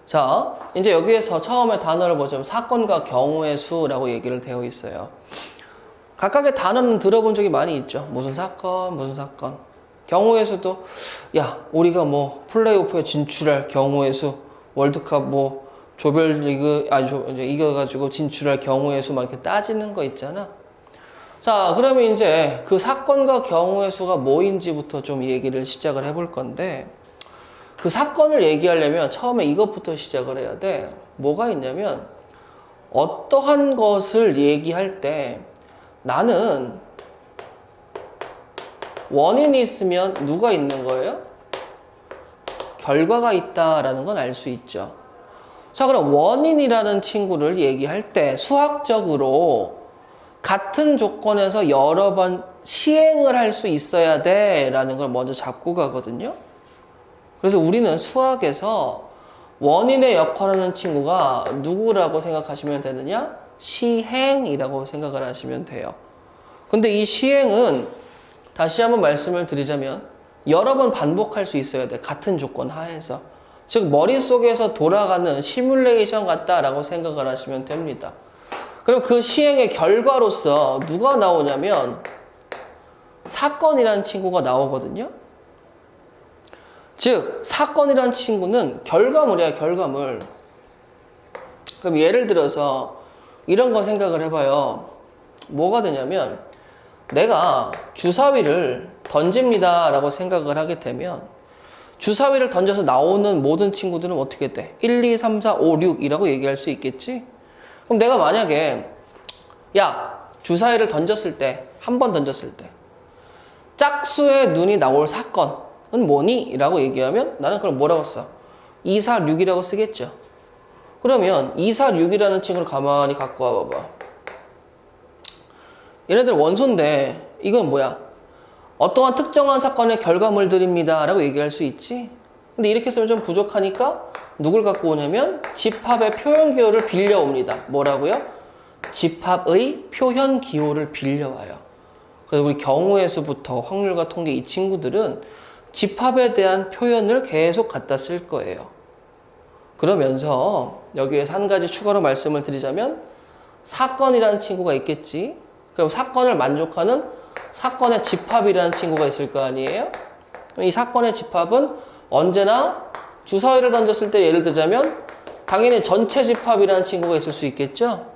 자, 이제 여기에서 처음에 단어를 보자면 사건과 경우의 수라고 얘기를 되어 있어요. 각각의 단어는 들어본 적이 많이 있죠. 무슨 사건, 무슨 사건. 경우의 수도, 야, 우리가 뭐 플레이오프에 진출할 경우의 수, 월드컵 뭐 조별리그, 이제 이겨가지고 진출할 경우의 수 막 이렇게 따지는 거 있잖아. 자, 그러면 이제 그 사건과 경우의 수가 뭐인지부터 좀 얘기를 시작을 해볼 건데, 그 사건을 얘기하려면 처음에 이것부터 시작을 해야 돼. 뭐가 있냐면, 어떠한 것을 얘기할 때 나는 원인이 있으면 누가 있는 거예요? 결과가 있다라는 건 알 수 있죠. 자, 그럼 원인이라는 친구를 얘기할 때 수학적으로 같은 조건에서 여러 번 시행을 할 수 있어야 돼 라는 걸 먼저 잡고 가거든요. 그래서 우리는 수학에서 원인의 역할을 하는 친구가 누구라고 생각하시면 되느냐? 시행이라고 생각을 하시면 돼요. 근데 이 시행은 다시 한번 말씀을 드리자면 여러 번 반복할 수 있어야 돼. 같은 조건 하에서. 즉 머릿속에서 돌아가는 시뮬레이션 같다라고 생각을 하시면 됩니다. 그럼 그 시행의 결과로서 누가 나오냐면 사건이라는 친구가 나오거든요. 즉 사건이라는 친구는 결과물이야, 결과물. 그럼 예를 들어서 이런 거 생각을 해봐요. 뭐가 되냐면 내가 주사위를 던집니다 라고 생각을 하게 되면 주사위를 던져서 나오는 모든 친구들은 어떻게 돼? 1, 2, 3, 4, 5, 6이라고 얘기할 수 있겠지? 그럼 내가 만약에 야, 주사위를 던졌을 때, 한 번 던졌을 때 짝수의 눈이 나올 사건은 뭐니? 라고 얘기하면 나는 그럼 뭐라고 써? 2, 4, 6이라고 쓰겠죠. 그러면 2, 4, 6이라는 친구를 가만히 갖고 와봐봐. 얘네들 원소인데 이건 뭐야? 어떠한 특정한 사건의 결과물들입니다 라고 얘기할 수 있지. 근데 이렇게 쓰면 좀 부족하니까 누굴 갖고 오냐면 집합의 표현 기호를 빌려옵니다. 뭐라고요? 집합의 표현 기호를 빌려와요. 그래서 우리 경우의 수부터 확률과 통계 이 친구들은 집합에 대한 표현을 계속 갖다 쓸 거예요. 그러면서 여기에서 한 가지 추가로 말씀을 드리자면 사건이라는 친구가 있겠지. 그럼 사건을 만족하는 사건의 집합이라는 친구가 있을 거 아니에요? 이 사건의 집합은 언제나 주사위를 던졌을 때 예를 들자면 당연히 전체 집합이라는 친구가 있을 수 있겠죠?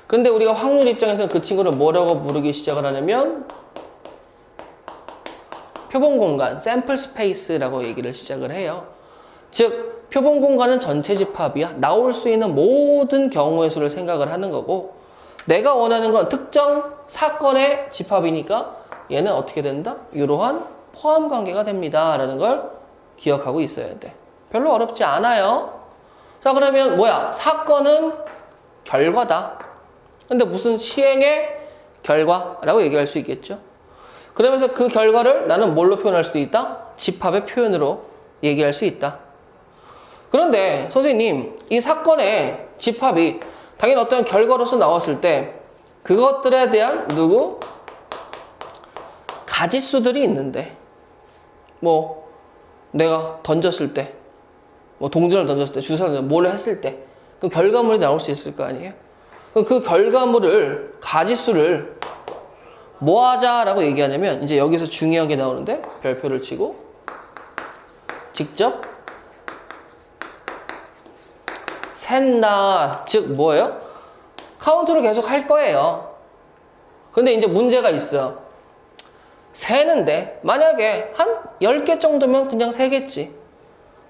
근데 우리가 확률 입장에서는 그 친구를 뭐라고 부르기 시작을 하냐면 표본 공간, 샘플 스페이스라고 얘기를 시작을 해요. 즉, 표본 공간은 전체 집합이야. 나올 수 있는 모든 경우의 수를 생각을 하는 거고 내가 원하는 건 특정 사건의 집합이니까 얘는 어떻게 된다? 이러한 포함 관계가 됩니다. 라는 걸 기억하고 있어야 돼. 별로 어렵지 않아요. 자, 그러면 뭐야? 사건은 결과다. 근데 무슨 시행의 결과라고 얘기할 수 있겠죠. 그러면서 그 결과를 나는 뭘로 표현할 수도 있다? 집합의 표현으로 얘기할 수 있다. 그런데 선생님, 이 사건의 집합이 당연히 어떤 결과로서 나왔을 때 그것들에 대한 가지수들이 있는데 뭐 내가 던졌을 때 뭐 동전을 던졌을 때 주사를 뭘 했을 때 그 결과물이 나올 수 있을 거 아니에요? 그럼 그 결과물을 가지수를 뭐 하자라고 얘기하냐면 이제 여기서 중요한 게 나오는데 별표를 치고 직접 샌다. 즉 뭐예요? 카운트를 계속 할 거예요. 근데 이제 문제가 있어. 세는데 만약에 한 10개 정도면 그냥 세겠지.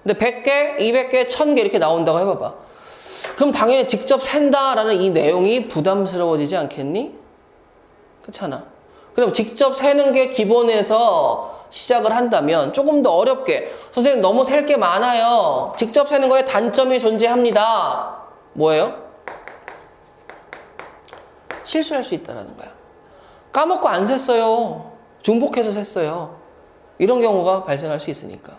근데 100개, 200개, 1000개 이렇게 나온다고 해봐봐. 그럼 당연히 직접 센다라는 이 내용이 부담스러워지지 않겠니? 그렇잖아. 그럼 직접 세는 게 기본에서 시작을 한다면 조금 더 어렵게 선생님 너무 셀 게 많아요. 직접 세는 거에 단점이 존재합니다. 뭐예요? 실수할 수 있다는 거야. 까먹고 안 셌어요. 중복해서 셌어요. 이런 경우가 발생할 수 있으니까.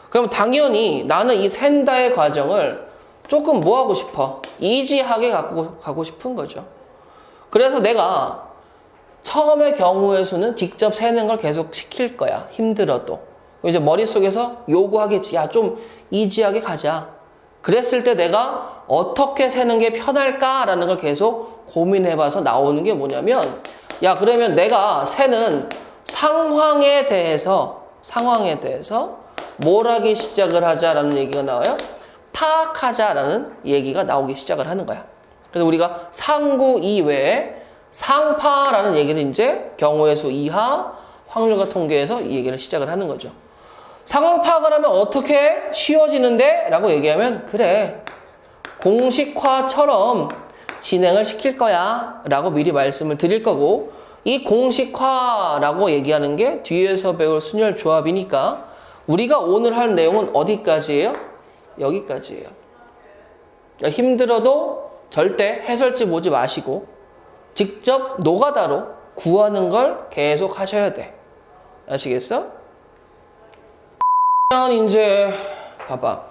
그럼 당연히 나는 이 센다의 과정을 조금 뭐 하고 싶어? 이지하게 갖고 가고 싶은 거죠. 그래서 내가 처음의 경우의 수는 직접 세는 걸 계속 시킬 거야. 힘들어도. 이제 머릿속에서 요구하겠지. 야, 좀 이지하게 가자. 그랬을 때 내가 어떻게 세는 게 편할까라는 걸 계속 고민해봐서 나오는 게 뭐냐면, 야, 그러면 내가 세는 상황에 대해서 뭘 하기 시작을 하자라는 얘기가 나와요? 파악하자라는 얘기가 나오기 시작을 하는 거야. 그래서 우리가 상구 이외에 상파라는 얘기를 이제 경우의 수 이하 확률과 통계에서 이 얘기를 시작을 하는 거죠. 상황 파악을 하면 어떻게 쉬워지는데? 라고 얘기하면, 그래, 공식화처럼 진행을 시킬 거야 라고 미리 말씀을 드릴 거고, 이 공식화라고 얘기하는 게 뒤에서 배울 순열 조합이니까 우리가 오늘 할 내용은 어디까지예요? 여기까지예요. 그러니까 힘들어도 절대 해설집 보지 마시고 직접 노가다로 구하는 걸 계속 하셔야 돼. 아시겠어? 이제 봐봐.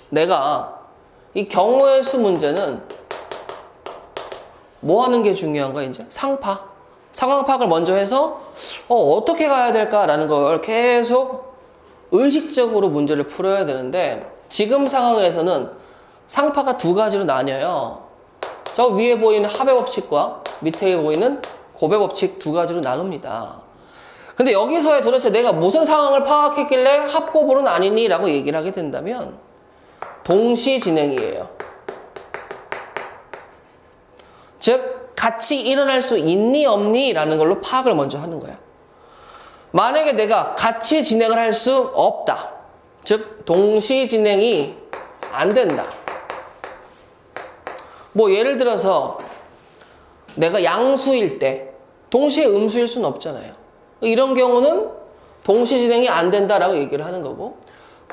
내가 이 경우의 수 문제는 뭐 하는 게 중요한 거야, 이제? 상파. 상황 파악을 먼저 해서 어떻게 가야 될까라는 걸 계속 의식적으로 문제를 풀어야 되는데, 지금 상황에서는 상파가 두 가지로 나뉘어요. 저 위에 보이는 합의 법칙과 밑에 보이는 곱의 법칙 두 가지로 나눕니다. 근데 여기서의 도대체 내가 무슨 상황을 파악했길래 합곱으로는 아니니? 라고 얘기를 하게 된다면 동시 진행이에요. 즉 같이 일어날 수 있니 없니? 라는 걸로 파악을 먼저 하는 거야. 만약에 내가 같이 진행을 할 수 없다. 즉 동시 진행이 안 된다. 뭐 예를 들어서 내가 양수일 때 동시에 음수일 수는 없잖아요. 이런 경우는 동시 진행이 안 된다라고 얘기를 하는 거고,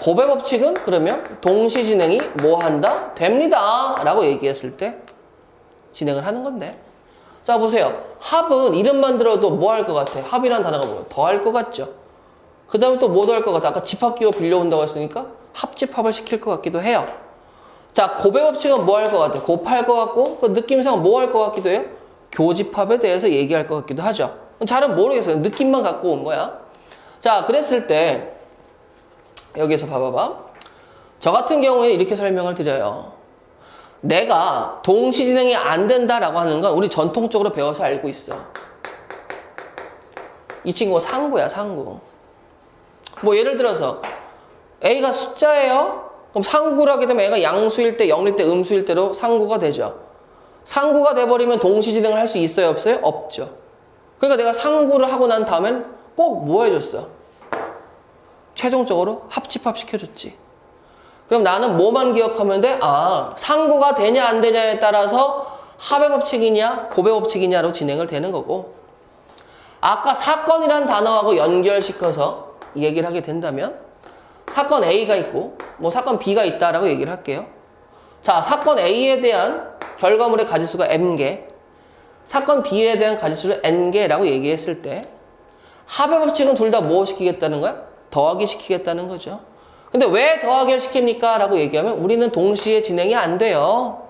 곱의 법칙은 그러면 동시 진행이 뭐 한다? 됩니다 라고 얘기했을 때 진행을 하는 건데, 자 보세요. 합은 이름만 들어도 뭐 할 것 같아? 합이라는 단어가 뭐예요? 더 할 것 같죠. 그 다음에 또 뭐 더 할 것 같아? 아까 집합기호 빌려온다고 했으니까 합집합을 시킬 것 같기도 해요. 자, 곱의 법칙은 뭐 할 것 같아? 곱할 것 같고, 그 느낌상 뭐 할 것 같기도 해요? 교집합에 대해서 얘기할 것 같기도 하죠. 잘은 모르겠어요. 느낌만 갖고 온 거야. 자, 그랬을 때 여기서 봐봐봐. 저 같은 경우에 이렇게 설명을 드려요. 내가 동시 진행이 안 된다라고 하는 건 우리 전통적으로 배워서 알고 있어. 이 친구가 상구야, 상구. 뭐 예를 들어서 A가 숫자예요? 그럼 상구를 하게 되면 A가 양수일 때, 0일 때, 음수일 때로 상구가 되죠. 상구가 돼버리면 동시 진행을 할 수 있어요, 없어요? 없죠. 그러니까 내가 상구를 하고 난 다음엔 꼭 뭐 해줬어? 최종적으로 합집합 시켜줬지. 그럼 나는 뭐만 기억하면 돼? 아, 상구가 되냐 안 되냐에 따라서 합의 법칙이냐 곱의 법칙이냐로 진행을 되는 거고, 아까 사건이란 단어하고 연결시켜서 얘기를 하게 된다면 사건 A가 있고 뭐 사건 B가 있다라고 얘기를 할게요. 자, 사건 A에 대한 결과물의 가지수가 M개, 사건 B에 대한 가지수를 N개라고 얘기했을 때 합의 법칙은 둘 다 뭐 시키겠다는 거야? 더하기 시키겠다는 거죠. 근데 왜 더하기를 시킵니까? 라고 얘기하면 우리는 동시에 진행이 안 돼요.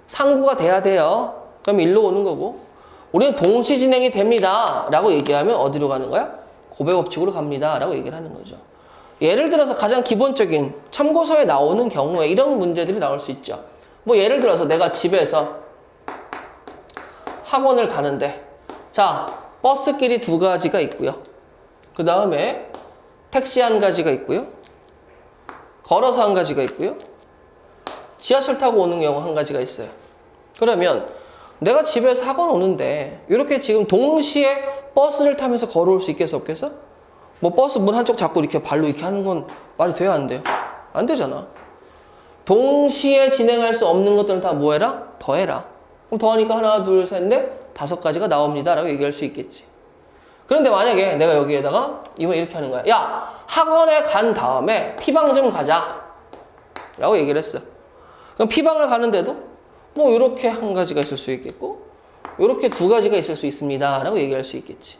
상구가 돼야 돼요. 그럼 일로 오는 거고, 우리는 동시 진행이 됩니다 라고 얘기하면 어디로 가는 거야? 곱의 법칙으로 갑니다 라고 얘기를 하는 거죠. 예를 들어서 가장 기본적인 참고서에 나오는 경우에 이런 문제들이 나올 수 있죠. 뭐 예를 들어서 내가 집에서 학원을 가는데, 자, 버스길이 두 가지가 있고요. 그 다음에 택시 한 가지가 있고요. 걸어서 한 가지가 있고요. 지하철 타고 오는 경우 한 가지가 있어요. 그러면 내가 집에서 학원 오는데 이렇게 지금 동시에 버스를 타면서 걸어올 수 있겠어, 없겠어? 뭐 버스 문 한쪽 잡고 이렇게 발로 이렇게 하는 건 말이 돼요, 안 돼요? 안 되잖아. 동시에 진행할 수 없는 것들은 다 뭐 해라? 더해라. 그럼 더하니까 하나, 둘, 셋, 넷, 다섯 가지가 나옵니다 라고 얘기할 수 있겠지. 그런데 만약에 내가 여기에다가 이번 이렇게 하는 거야. 야, 학원에 간 다음에 피방 좀 가자 라고 얘기를 했어. 그럼 피방을 가는데도 뭐 이렇게 한 가지가 있을 수 있겠고 이렇게 두 가지가 있을 수 있습니다 라고 얘기할 수 있겠지.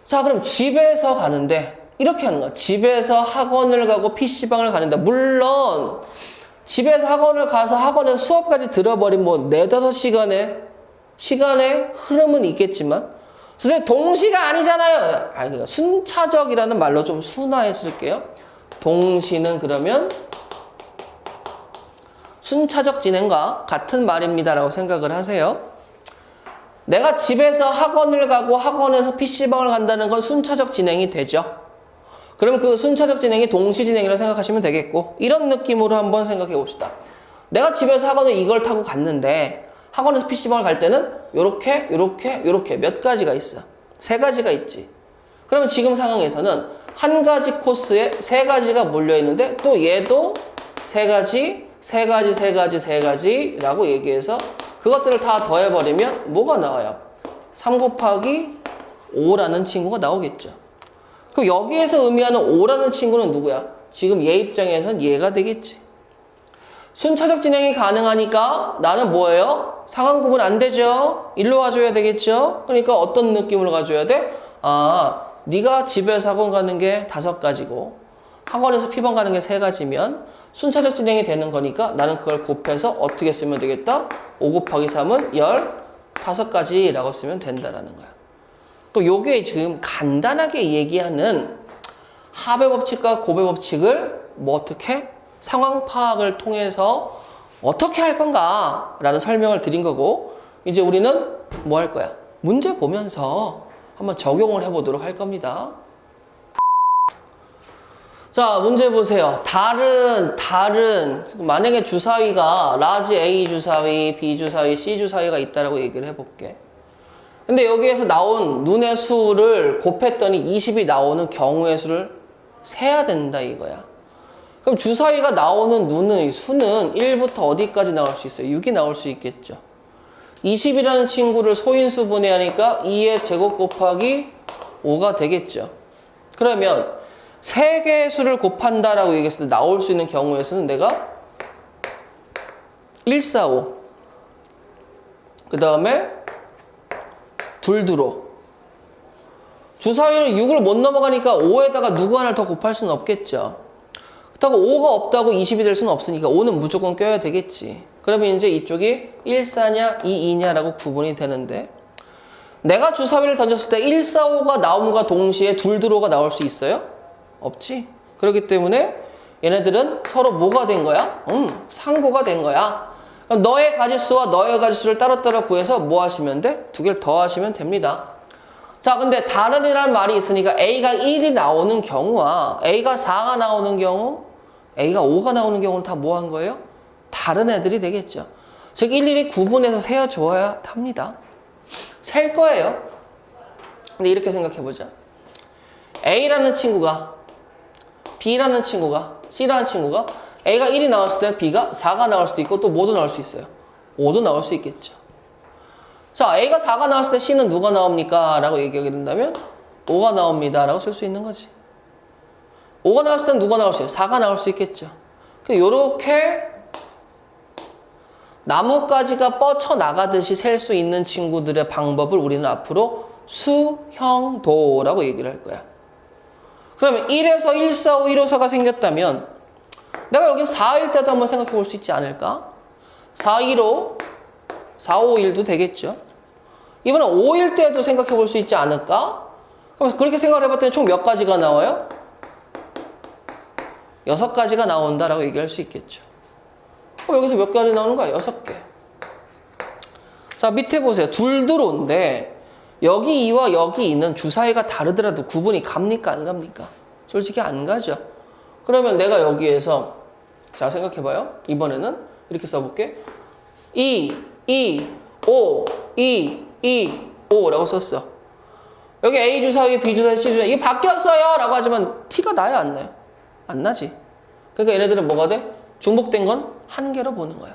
자, 그럼 집에서 가는데 이렇게 하는 거야. 집에서 학원을 가고 PC방을 가는데, 물론 집에서 학원을 가서 학원에서 수업까지 들어버린 뭐 4-5시간의 시간의 흐름은 있겠지만 선생님 동시가 아니잖아요. 그러니까 순차적이라는 말로 좀 순화해 쓸게요. 동시는 그러면 순차적 진행과 같은 말입니다라고 생각을 하세요. 내가 집에서 학원을 가고 학원에서 PC방을 간다는 건 순차적 진행이 되죠. 그러면 그 순차적 진행이 동시 진행이라고 생각하시면 되겠고, 이런 느낌으로 한번 생각해 봅시다. 내가 집에서 학원에 이걸 타고 갔는데 학원에서 PC방을 갈 때는 요렇게 몇 가지가 있어. 3가지가 있지. 그러면 지금 상황에서는 한 가지 코스에 3가지가 몰려 있는데 또 얘도 3가지라고 얘기해서 그것들을 다 더해버리면 뭐가 나와요? 3 곱하기 5라는 친구가 나오겠죠. 그럼 여기에서 의미하는 5라는 친구는 누구야? 지금 얘 입장에선 얘가 되겠지. 순차적 진행이 가능하니까 나는 뭐예요? 상황 구분 안 되죠? 일로 와줘야 되겠죠? 그러니까 어떤 느낌으로 가줘야 돼? 아, 네가 집에서 학원 가는 게 5가지고 학원에서 피방 가는 게 3가지면 순차적 진행이 되는 거니까 나는 그걸 곱해서 어떻게 쓰면 되겠다? 5 곱하기 3은 15가지라고 쓰면 된다라는 거야. 또 요게 지금 간단하게 얘기하는 합의 법칙과 곱의 법칙을 뭐 어떻게 상황 파악을 통해서 어떻게 할 건가 라는 설명을 드린 거고, 이제 우리는 뭐 할 거야? 문제 보면서 한번 적용을 해보도록 할 겁니다. 자, 문제 보세요. 다른 만약에 주사위가 라지 A 주사위, B 주사위, C 주사위가 있다라고 얘기를 해볼게. 근데 여기에서 나온 눈의 수를 곱했더니 20이 나오는 경우의 수를 세야 된다 이거야. 그럼 주사위가 나오는 눈의 수는 1부터 어디까지 나올 수 있어요? 6이 나올 수 있겠죠. 20이라는 친구를 소인수 분해하니까 2의 제곱 곱하기 5가 되겠죠. 그러면 3개의 수를 곱한다라고 얘기했을 때 나올 수 있는 경우의 수는 내가 1, 4, 5. 그 다음에 둘두로. 주사위는 6을 못 넘어가니까 5에다가 누구 하나를 더 곱할 수는 없겠죠. 그렇다고 5가 없다고 20이 될 수는 없으니까 5는 무조건 껴야 되겠지. 그러면 이제 이쪽이 1, 4냐, 2, 2냐라고 구분이 되는데, 내가 주사위를 던졌을 때 1, 4, 5가 나옴과 동시에 둘두로가 나올 수 있어요? 없지. 그렇기 때문에 얘네들은 서로 뭐가 된 거야? 상고가 된 거야. 그럼 너의 가지수와 너의 가지수를 따로따로 구해서 뭐 하시면 돼? 2개를 더 하시면 됩니다. 자, 근데 다른이라는 말이 있으니까 A가 1이 나오는 경우와 A가 4가 나오는 경우, A가 5가 나오는 경우는 다 뭐 한 거예요? 다른 애들이 되겠죠. 즉 일일이 구분해서 세어줘야 합니다. 셀 거예요. 근데 이렇게 생각해보자. A라는 친구가 B라는 친구가 C라는 친구가 A가 1이 나왔을 때 B가 4가 나올 수도 있고 또 뭐도 나올 수 있어요. 5도 나올 수 있겠죠. 자, A가 4가 나왔을 때 C는 누가 나옵니까? 라고 얘기하게 된다면 5가 나옵니다 라고 쓸 수 있는 거지. 5가 나왔을 땐 누가 나올 수 있어요? 4가 나올 수 있겠죠. 요렇게 나뭇가지가 뻗쳐나가듯이 셀 수 있는 친구들의 방법을 우리는 앞으로 수형도라고 얘기를 할 거야. 그러면 1에서 1, 4, 5, 1, 5, 4가 생겼다면 내가 여기 4일 때도 한번 생각해 볼 수 있지 않을까? 4, 1, 5, 4, 5, 1도 되겠죠. 이번엔 5일 때도 생각해 볼 수 있지 않을까? 그럼 그렇게 생각을 해봤더니 총 몇 가지가 나와요? 6가지가 나온다라고 얘기할 수 있겠죠. 그럼 여기서 몇 가지 나오는 거야? 6개. 자, 밑에 보세요. 둘두로인데 여기 2와 여기 2는 주사위가 다르더라도 구분이 갑니까? 안 갑니까? 솔직히 안 가죠. 그러면 내가 여기에서 자, 생각해봐요. 이번에는 이렇게 써볼게. 2, 2, 5, 2, 2, 5라고 썼어. 여기 A 주사위, B 주사위, C 주사위 이게 바뀌었어요 라고 하지만 티가 나요? 안 나요? 안 나지. 그러니까 얘네들은 뭐가 돼? 중복된 건 한 개로 보는 거야.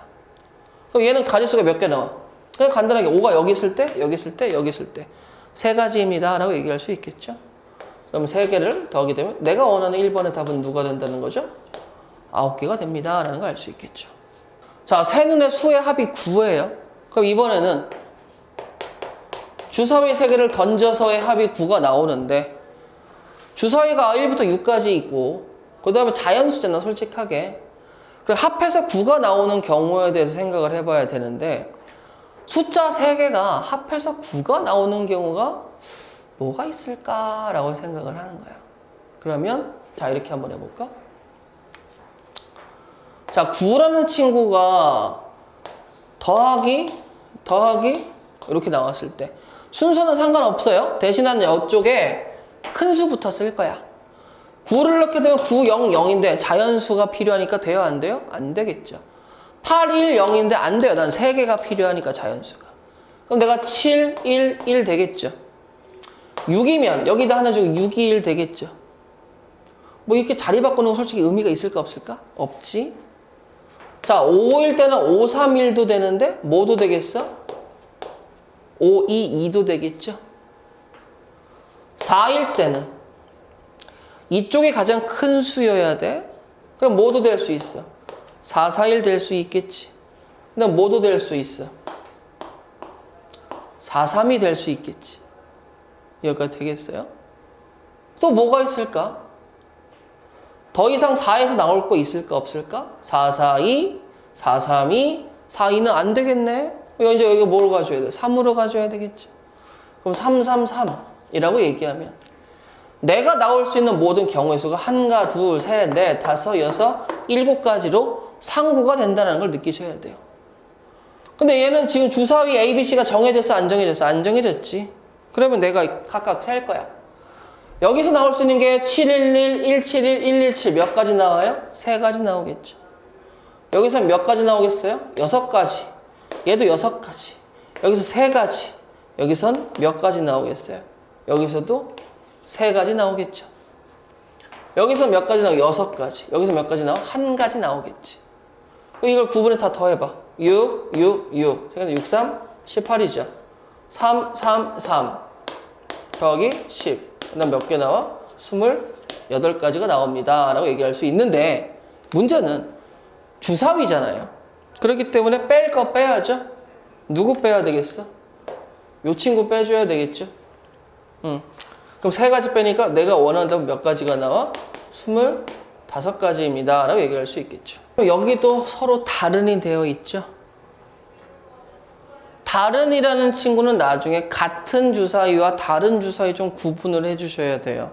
그럼 얘는 가지수가 몇 개 나와? 그냥 간단하게 5가 여기 있을 때, 여기 있을 때, 여기 있을 때 3가지입니다 라고 얘기할 수 있겠죠. 그럼 3개를 더하게 되면 내가 원하는 1번의 답은 누가 된다는 거죠? 9개가 됩니다 라는 걸 알 수 있겠죠. 자, 세눈의 수의 합이 9예요. 그럼 이번에는 주사위 3개를 던져서의 합이 9가 나오는데 주사위가 1부터 6까지 있고 그 다음에 자연수잖아 솔직하게. 그럼 합해서 9가 나오는 경우에 대해서 생각을 해봐야 되는데 숫자 3개가 합해서 9가 나오는 경우가 뭐가 있을까라고 생각을 하는 거야. 그러면 자 이렇게 한번 해볼까? 자, 9라는 친구가 더하기 이렇게 나왔을 때 순서는 상관없어요. 대신은 이쪽에 큰 수부터 쓸 거야. 9를 넣게 되면 9, 0, 0인데 자연수가 필요하니까 돼요? 안 돼요? 안 되겠죠. 8, 1, 0인데 안 돼요. 난 3개가 필요하니까 자연수가. 그럼 내가 7, 1, 1 되겠죠. 6이면 여기다 하나 주고 6, 2, 1 되겠죠. 뭐 이렇게 자리 바꾸는 거 솔직히 의미가 있을까 없을까? 없지. 자, 5일 때는 5, 3, 1도 되는데 뭐도 되겠어? 5, 2, 2도 되겠죠. 4일 때는 이쪽이 가장 큰 수여야 돼. 그럼 뭐도 될 수 있어? 4, 4, 1 될 수 있겠지. 근데 뭐도 될 수 있어? 4, 3이 될 수 있겠지. 여기까지 되겠어요? 또 뭐가 있을까? 더 이상 4에서 나올 거 있을까 없을까? 4, 4, 2, 4, 3, 2, 4, 2는 안 되겠네. 이제 여기 뭘 가져야 돼? 3으로 가져야 되겠죠. 그럼 3, 3, 3이라고 얘기하면 내가 나올 수 있는 모든 경우의 수가 1가, 2, 3, 4, 5, 6, 7가지로 상구가 된다는 걸 느끼셔야 돼요. 근데 얘는 지금 주사위 A, B, C가 정해졌어? 안 정해졌어? 안 정해졌지. 그러면 내가 각각 셀 거야. 여기서 나올 수 있는 게 711, 171, 117 몇 가지 나와요? 3가지 나오겠죠. 여기서 몇 가지 나오겠어요? 6가지. 얘도 6가지. 여기서 3가지. 여기선 몇 가지 나오겠어요? 여기서도 3가지 나오겠죠. 여기서 몇 가지 나오고 6가지. 여기서 몇 가지 나와? 1가지 나오겠지. 그럼 이걸 9분의 다 더해봐. 6, 6, 6. 6, 3, 18이죠. 3, 3, 3. 더하기 10. 그 다음 몇 개 나와? 28가지가 나옵니다. 라고 얘기할 수 있는데, 문제는 주사위잖아요. 그렇기 때문에 뺄 거 빼야죠. 누구 빼야 되겠어? 요 친구 빼줘야 되겠죠. 그럼 3가지 빼니까 내가 원한다면 몇 가지가 나와? 25가지입니다. 라고 얘기할 수 있겠죠. 여기도 서로 다른이 되어 있죠. 다른이라는 친구는 나중에 같은 주사위와 다른 주사위 좀 구분을 해주셔야 돼요.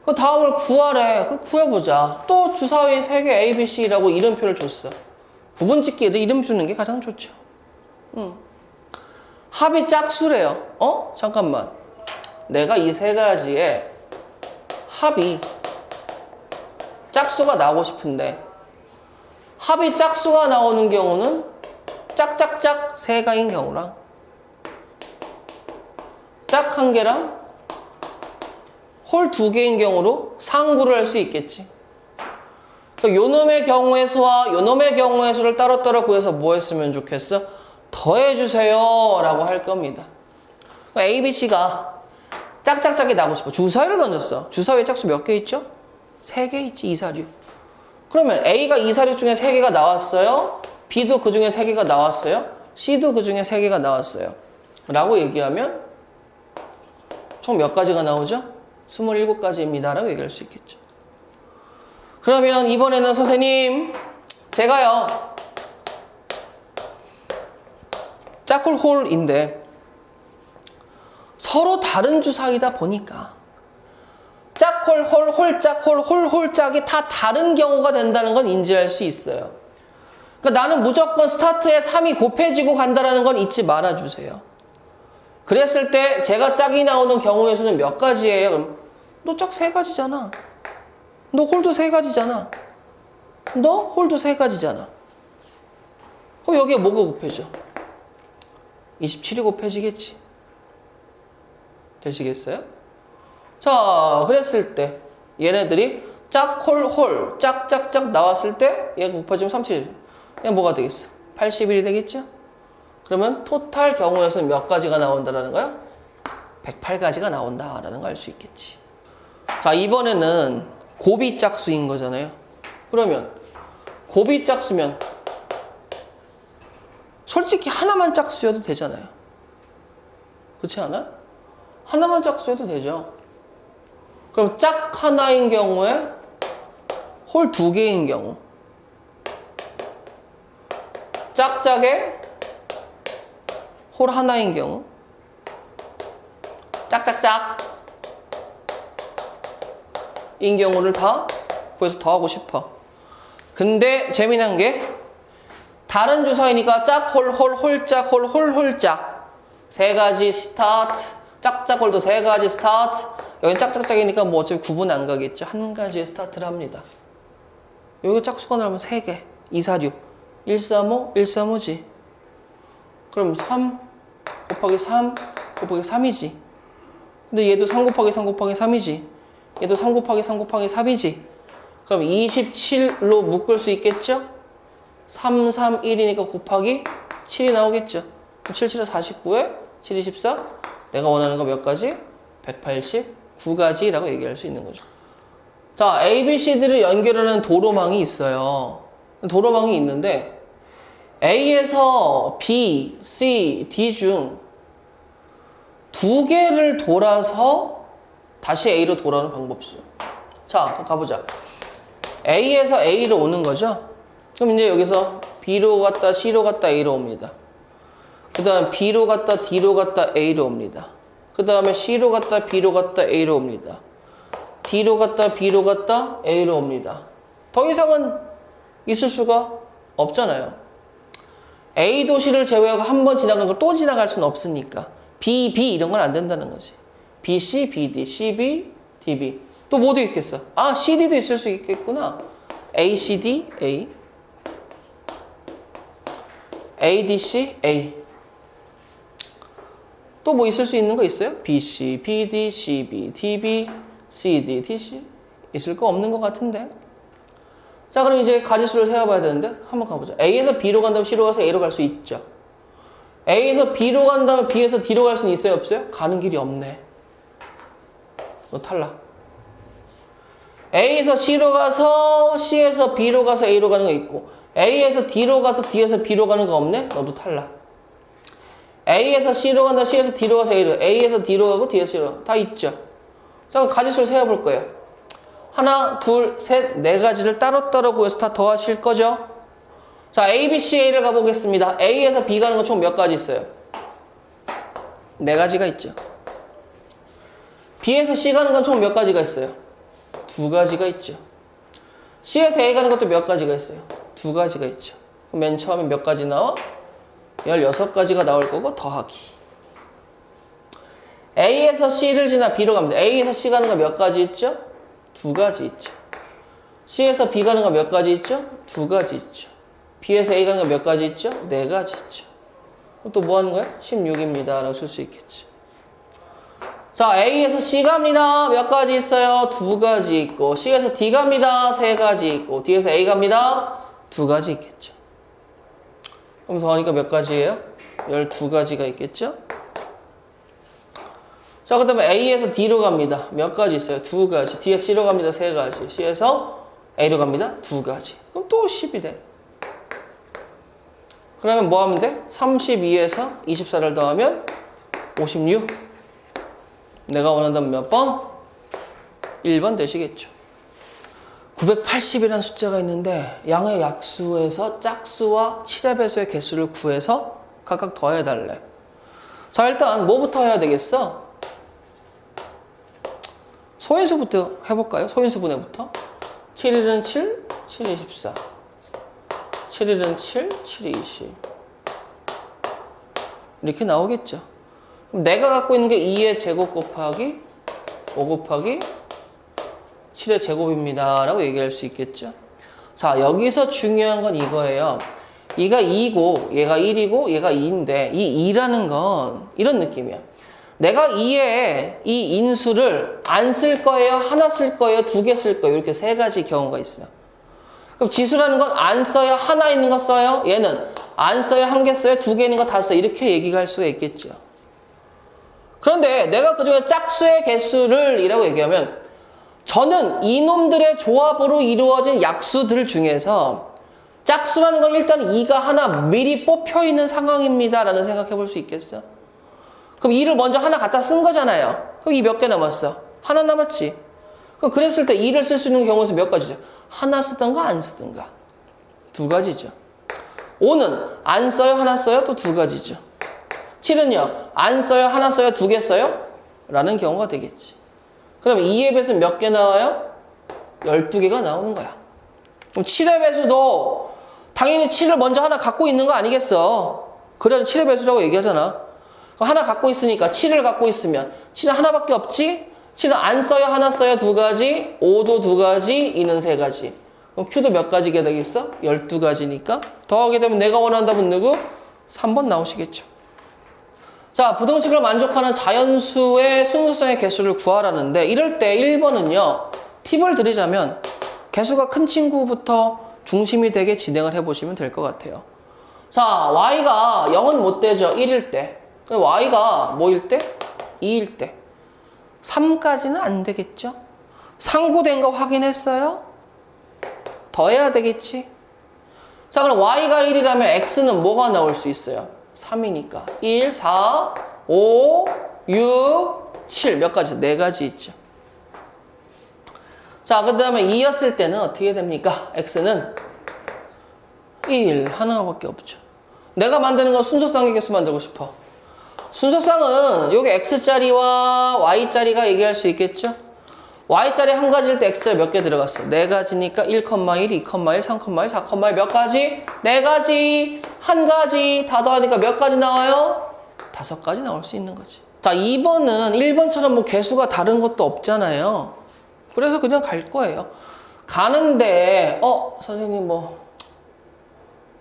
그 다음을 구하래. 그 구해보자. 또 주사위 3개 A, B, C라고 이름표를 줬어. 구분 짓기에도 이름 주는 게 가장 좋죠. 합이 짝수래요. 잠깐만. 내가 이 3가지의 합이 짝수가 나오고 싶은데 합이 짝수가 나오는 경우는 짝짝짝 3가인 경우랑 짝 1개랑 홀 2개인 경우로 상구를 할 수 있겠지. 그러니까 요놈의 경우의 수와 요놈의 경우의 수를 따로따로 구해서 뭐 했으면 좋겠어? 더해주세요 라고 할 겁니다. 그러니까 A, B, C가 짝짝짝이 나고 싶어. 주사위를 던졌어. 주사위에 짝수 몇 개 있죠? 3개 있지. 2, 4, 6. 그러면 A가 2, 4, 6 중에 3개가 나왔어요. B도 그 중에 3개가 나왔어요. C도 그 중에 3개가 나왔어요. 라고 얘기하면 총 몇 가지가 나오죠? 27가지입니다. 라고 얘기할 수 있겠죠. 그러면 이번에는 선생님, 제가요, 짝홀홀인데 서로 다른 주사위다 보니까 짝홀홀, 홀짝홀, 홀홀짝이 다 다른 경우가 된다는 건 인지할 수 있어요. 그러니까 나는 무조건 스타트에 3이 곱해지고 간다는 건 잊지 말아주세요. 그랬을 때 제가 짝이 나오는 경우의 수는 몇 가지예요? 그럼 너 짝 3가지잖아. 너 홀도 3가지잖아. 너 홀도 3가지잖아. 그럼 여기에 뭐가 곱해져? 27이 곱해지겠지. 되시겠어요? 자, 그랬을 때 얘네들이 짝, 홀, 홀, 짝, 짝, 짝 나왔을 때 얘가 곱해지면 37. 얘 뭐가 되겠어? 81이 되겠죠? 그러면 토탈 경우의 수는 몇 가지가 나온다라는 거야? 108가지가 나온다라는 걸 알 수 있겠지. 자, 이번에는 곱이 짝수인 거잖아요. 그러면 곱이 짝수면 솔직히 하나만 짝수여도 되잖아요. 그렇지 않아요? 하나만 짝수여도 되죠. 그럼 짝 하나인 경우에 홀 2개인 경우, 짝짝에 홀 하나인 경우, 짝짝짝 인 경우를 다 구해서 더하고 싶어. 근데 재미난 게 다른 주사위니까 짝, 홀, 홀, 홀짝, 홀, 홀, 홀짝. 세 가지 스타트. 짝짝 홀도 세 가지 스타트. 여긴 짝짝짝이니까 뭐 어차피 구분 안 가겠죠. 한 가지의 스타트를 합니다. 여기 짝수가 나오면 3개. 2, 4, 6. 1, 3, 5, 1, 3, 5지. 그럼 3 곱하기 3 곱하기 3이지. 근데 얘도 3 곱하기 3 곱하기 3이지. 얘도 3 곱하기 3 곱하기 3이지. 그럼 27로 묶을 수 있겠죠? 3, 3, 1이니까 곱하기 7이 나오겠죠? 그럼 7, 7은 49에 7, 24. 내가 원하는 거 몇 가지? 189가지라고 얘기할 수 있는 거죠. 자, A, B, C들을 연결하는 도로망이 있어요. 도로망이 있는데 A에서 B, C, D 중 2개를 돌아서 다시 A로 돌아오는 방법이죠. 자, 가보자. A에서 A로 오는 거죠. 그럼 이제 여기서 B로 갔다 C로 갔다 A로 옵니다. 그 다음 B로 갔다 D로 갔다 A로 옵니다. 그 다음에 C로 갔다 B로 갔다 A로 옵니다. D로 갔다 B로 갔다 A로 옵니다. 더 이상은 있을 수가 없잖아요. A 도시를 제외하고 한 번 지나간 걸 또 지나갈 수는 없으니까 B, B 이런 건 안 된다는 거지. B, C, B, D, C, B, D, B. 또 뭐도 있겠어? 아, C, D도 있을 수 있겠구나. A, C, D, A. A, D, C, A. 또 뭐 있을 수 있는 거 있어요? B, C, B, D, C, B, D, B, C, D, D, C. 있을 거 없는 것 같은데. 자, 그럼 이제 가지수를 세어봐야 되는데 한번 가보자. A에서 B로 간 다음에 C로 가서 A로 갈 수 있죠. A에서 B로 간 다음에 B에서 D로 갈 수는 있어요? 없어요? 가는 길이 없네. 너 탈락. A에서 C로 가서 C에서 B로 가서 A로 가는 거 있고 A에서 D로 가서 D에서 B로 가는 거 없네? 너도 탈락. A에서 C로 간다 C에서 D로 가서 A로 A에서 D로 가고 D에서 C로 다 있죠. 자, 그럼 가지수를 세어볼 거예요. 하나, 둘, 셋, 네 가지를 따로따로 구해서 다 더하실 거죠? 자, A, B, C, A를 가보겠습니다. A에서 B 가는 건 총 몇 가지 있어요? 네 가지가 있죠. B에서 C 가는 건 총 몇 가지가 있어요? 두 가지가 있죠. C에서 A 가는 것도 몇 가지가 있어요? 두 가지가 있죠. 그럼 맨 처음에 몇 가지 나와? 16가지가 나올 거고 더하기. A에서 C를 지나 B로 갑니다. A에서 C 가는 거 몇 가지 있죠? 두 가지 있죠. C에서 B 가는 거 몇 가지 있죠? 두 가지 있죠. B에서 A 가는 거 몇 가지 있죠? 네 가지 있죠. 그럼 또 뭐 하는 거야? 16입니다. 라고 쓸 수 있겠지. 자, A에서 C 갑니다. 몇 가지 있어요? 두 가지 있고. C에서 D 갑니다. 세 가지 있고. D에서 A 갑니다. 두 가지 있겠죠. 그럼 더하니까 몇 가지예요? 12가지가 있겠죠? 자, 그 다음에 A에서 D로 갑니다. 몇 가지 있어요? 두 가지. D에서 C로 갑니다. 세 가지. C에서 A로 갑니다. 두 가지. 그럼 또 10이 돼. 그러면 뭐 하면 돼? 32에서 24를 더하면 56. 내가 원한다면 몇 번? 1번 되시겠죠. 980이라는 숫자가 있는데 양의 약수에서 짝수와 7의 배수의 개수를 구해서 각각 더해달래. 자, 일단 뭐부터 해야 되겠어? 소인수부터 해볼까요? 소인수 분해부터. 7일은 7, 7이 24. 7일은 7, 7이 20. 이렇게 나오겠죠. 그럼 내가 갖고 있는 게 2의 제곱 곱하기 5 곱하기 7의 제곱입니다. 라고 얘기할 수 있겠죠. 자, 여기서 중요한 건 이거예요. 얘가 2고 얘가 1이고 얘가 2인데 이 2라는 건 이런 느낌이야. 내가 2에 이 인수를 안 쓸 거예요? 하나 쓸 거예요? 두 개 쓸 거예요? 이렇게 세 가지 경우가 있어요. 그럼 지수라는 건 안 써요? 하나 있는 거 써요? 얘는 안 써요? 한 개 써요? 두 개 있는 거 다 써요? 이렇게 얘기가 할 수가 있겠죠. 그런데 내가 그중에 짝수의 개수를 이라고 얘기하면 저는 이놈들의 조합으로 이루어진 약수들 중에서 짝수라는 건 일단 2가 하나 미리 뽑혀 있는 상황입니다. 라는 생각해 볼 수 있겠어? 그럼 2를 먼저 하나 갖다 쓴 거잖아요. 그럼 2 몇 개 남았어? 하나 남았지. 그럼 그랬을 때 2를 쓸 수 있는 경우는 몇 가지죠? 하나 쓰든가 안 쓰든가. 두 가지죠. 5는 안 써요? 하나 써요? 또 두 가지죠. 7은요? 안 써요? 하나 써요? 두 개 써요? 라는 경우가 되겠지. 그럼 2의 배수는 몇 개 나와요? 12개가 나오는 거야. 그럼 7의 배수도 당연히 7을 먼저 하나 갖고 있는 거 아니겠어? 그래야 7의 배수라고 얘기하잖아. 그럼 하나 갖고 있으니까 7을 갖고 있으면 7은 하나밖에 없지? 7은 안 써요? 하나 써요? 두 가지? 5도 두 가지? 2는 세 가지. 그럼 Q도 몇 가지가 되겠어? 12가지니까 더하게 되면 내가 원하는 답은 누구? 3번 나오시겠죠. 자, 부등식을 만족하는 자연수의 순서성의 개수를 구하라는데 이럴 때 1번은요. 팁을 드리자면 개수가 큰 친구부터 중심이 되게 진행을 해보시면 될 것 같아요. 자, y가 0은 못 되죠. 1일 때. y가 뭐일 때? 2일 때. 3까지는 안 되겠죠? 상구된 거 확인했어요? 더해야 되겠지? 자, 그럼 y가 1이라면 x는 뭐가 나올 수 있어요? 3이니까 1, 4, 5, 6, 7 몇 가지? 4가지 있죠. 자, 그 다음에 2였을 때는 어떻게 됩니까? x는 1 하나밖에 없죠. 내가 만드는 건 순서쌍의 개수 만들고 싶어. 순서쌍은 여기 x자리와 y자리가 얘기할 수 있겠죠? y자리 한 가지일 때 x자리 몇 개 들어갔어? 4가지니까 1,1, 2,1, 3,1, 4,1 몇 가지? 4가지, 한 가지 다 더하니까 몇 가지 나와요? 5가지 나올 수 있는 거지. 자, 2번은 1번처럼 뭐 개수가 다른 것도 없잖아요. 그래서 그냥 갈 거예요. 가는데 선생님 뭐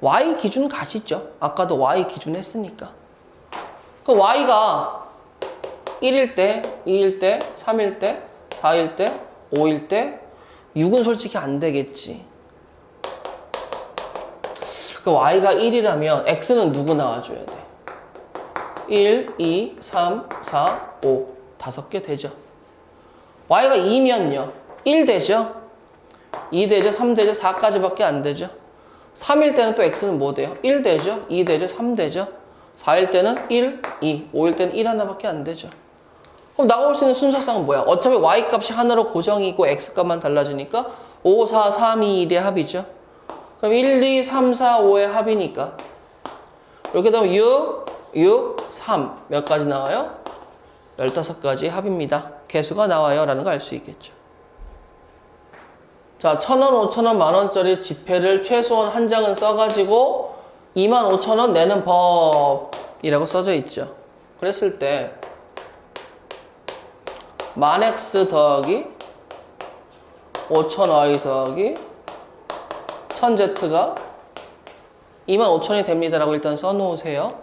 y 기준 가시죠. 아까도 y 기준 했으니까. 그 y가 1일 때, 2일 때, 3일 때, 4일 때, 5일 때, 6은 솔직히 안 되겠지. 그 y가 1이라면 x는 누구 나와줘야 돼? 1, 2, 3, 4, 5 5개 되죠. y가 2면요 1 되죠? 2 되죠? 3 되죠? 4까지밖에 안 되죠? 3일 때는 또 x는 뭐 돼요? 1 되죠? 2 되죠? 3 되죠? 4일 때는 1, 2, 5일 때는 1 하나밖에 안 되죠. 그럼 나올 수 있는 순서쌍은 뭐야? 어차피 y 값이 하나로 고정이고 x 값만 달라지니까 5, 4, 3, 2, 1의 합이죠. 그럼 1, 2, 3, 4, 5의 합이니까 이렇게 되면 6, 6, 3 몇 가지 나와요? 15가지의 합입니다. 개수가 나와요 라는 걸 알 수 있겠죠. 자, 1,000원, 5,000원, 만원짜리 지폐를 최소한 한 장은 써가지고 25,000원 내는 법이라고 써져 있죠. 그랬을 때 만x 더하기 5,000y 더하기 1000z가 25,000원이 됩니다 라고 일단 써놓으세요.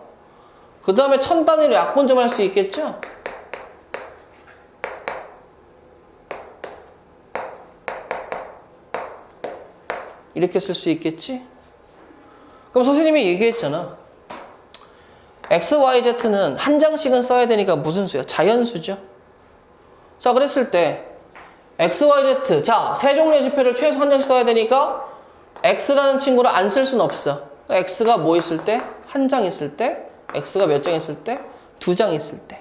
그 다음에 1000단위로 약분 좀 할 수 있겠죠? 이렇게 쓸 수 있겠지? 그럼 선생님이 얘기했잖아. x, y, z는 한 장씩은 써야 되니까 무슨 수야? 자연수죠. 자, 그랬을 때 x, y, z 자, 세 종류의 지폐를 최소 한 장씩 써야 되니까 x라는 친구를 안 쓸 수는 없어. x가 뭐 있을 때? 한 장 있을 때? x가 몇 장 있을 때? 2장 있을 때.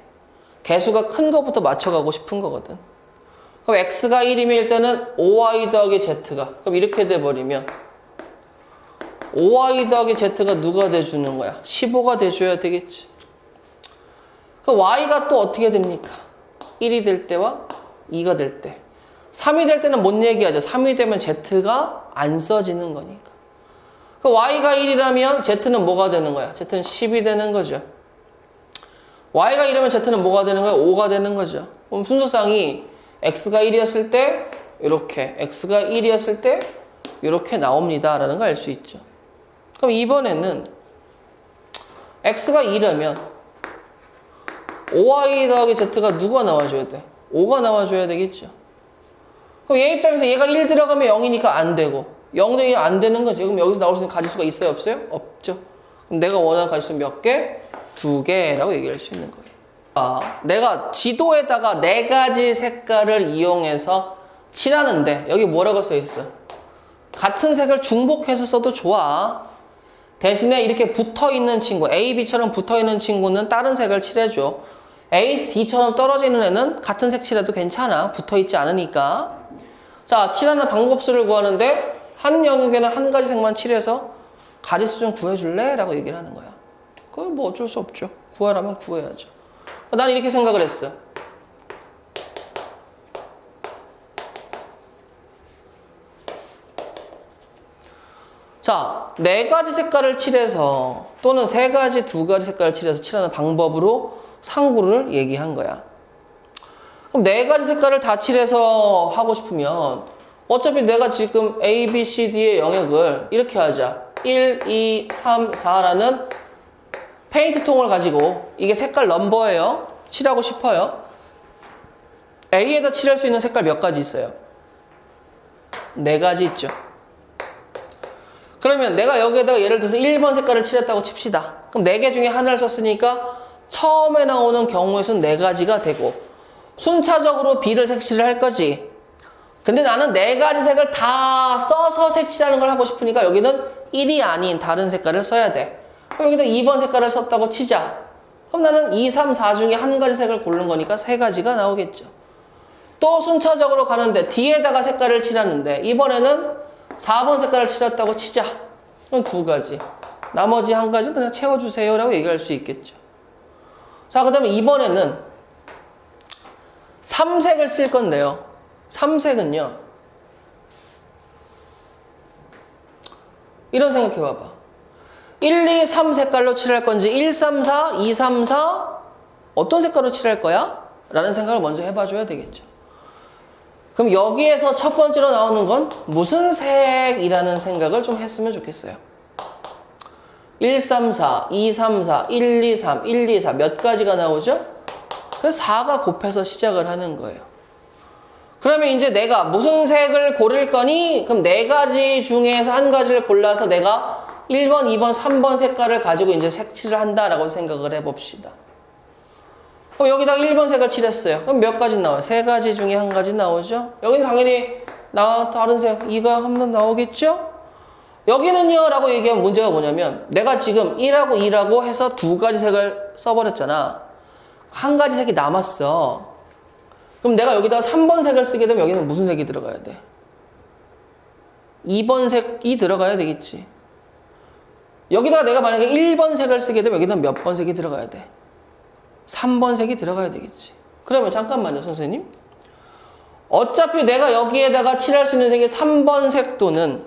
개수가 큰 거부터 맞춰가고 싶은 거거든. 그럼 x가 1이면 일단은 5y 더하기 z가 그럼 이렇게 돼버리면 5y 더하기 z가 누가 돼주는 거야? 15가 돼줘야 되겠지. 그럼 y가 또 어떻게 됩니까? 1이 될 때와 2가 될 때. 3이 될 때는 못 얘기하죠. 3이 되면 z가 안 써지는 거니까. 그럼 y가 1이라면 z는 뭐가 되는 거야? z는 10이 되는 거죠. y가 1이면 z는 뭐가 되는 거야? 5가 되는 거죠. 그럼 순서상이 x가 1이었을 때 이렇게, x가 1이었을 때 이렇게 나옵니다 라는 걸 알 수 있죠. 그럼 이번에는 x가 2라면 5y 더하기 z가 누가 나와줘야 돼? 5가 나와줘야 되겠죠. 그럼 얘 입장에서 얘가 1 들어가면 0이니까 안 되고 0 되면 안 되는 거지. 그럼 여기서 나올 수 있는 가지수가 있어요? 없어요? 없죠. 그럼 내가 원하는 가지수 몇 개? 2개라고 얘기할 수 있는 거예요. 내가 지도에다가 4가지 색깔을 이용해서 칠하는데 여기 뭐라고 써있어? 같은 색을 중복해서 써도 좋아. 대신에 이렇게 붙어있는 친구, A, B처럼 붙어있는 친구는 다른 색을 칠해줘. A, D처럼 떨어지는 애는 같은 색 칠해도 괜찮아. 붙어있지 않으니까. 자, 칠하는 방법수를 구하는데 한 영역에는 한 가지 색만 칠해서 가지수 좀 구해줄래? 라고 얘기를 하는 거야. 그건 뭐 어쩔 수 없죠. 구하라면 구해야죠. 난 이렇게 생각을 했어. 자, 4가지 색깔을 칠해서 또는 3가지, 2가지 색깔을 칠해서 칠하는 방법으로 상구를 얘기한 거야. 그럼 4가지 색깔을 다 칠해서 하고 싶으면 어차피 내가 지금 A, B, C, D의 영역을 이렇게 하자. 1, 2, 3, 4라는 페인트 통을 가지고 이게 색깔 넘버예요. 칠하고 싶어요. A에다 칠할 수 있는 색깔 몇 가지 있어요? 4가지 있죠. 그러면 내가 여기에다가 예를 들어서 1번 색깔을 칠했다고 칩시다. 그럼 4개 중에 하나를 썼으니까 처음에 나오는 경우의 수는 4가지가 되고 순차적으로 B를 색칠을 할 거지. 근데 나는 4가지 색을 다 써서 색칠하는 걸 하고 싶으니까 여기는 1이 아닌 다른 색깔을 써야 돼. 그럼 여기다 2번 색깔을 썼다고 치자. 그럼 나는 2, 3, 4 중에 한 가지 색을 고른 거니까 3가지가 나오겠죠. 또 순차적으로 가는데 D에다가 색깔을 칠하는데 이번에는 4번 색깔을 칠했다고 치자. 그럼 2가지. 나머지 한 가지는 그냥 채워주세요 라고 얘기할 수 있겠죠. 자, 그 다음에 이번에는 3색을 쓸 건데요. 3색은요. 이런 생각해 봐봐. 1, 2, 3 색깔로 칠할 건지 1, 3, 4, 2, 3, 4 어떤 색깔로 칠할 거야? 라는 생각을 먼저 해봐줘야 되겠죠. 그럼 여기에서 첫 번째로 나오는 건 무슨 색이라는 생각을 좀 했으면 좋겠어요. 1, 3, 4, 2, 3, 4, 1, 2, 3, 1, 2, 4 몇 가지가 나오죠? 그래서 4가 곱해서 시작을 하는 거예요. 그러면 이제 내가 무슨 색을 고를 거니? 그럼 4가지 중에서 한 가지를 골라서 내가 1번, 2번, 3번 색깔을 가지고 이제 색칠을 한다라고 생각을 해봅시다. 그럼 여기다가 1번 색을 칠했어요. 그럼 몇 가지 나와요? 3가지 중에 한 가지 나오죠? 여기는 당연히 다른 색 2가 한 번 나오겠죠? 여기는요 라고 얘기하면 문제가 뭐냐면 내가 지금 1하고 2라고 해서 2가지 색을 써버렸잖아. 한 가지 색이 남았어. 그럼 내가 여기다가 3번 색을 쓰게 되면 여기는 무슨 색이 들어가야 돼? 2번 색이 들어가야 되겠지. 여기다가 내가 만약에 1번 색을 쓰게 되면 여기다 몇 번 색이 들어가야 돼? 3번 색이 들어가야 되겠지. 그러면 잠깐만요, 선생님. 어차피 내가 여기에다가 칠할 수 있는 색이 3번 색 또는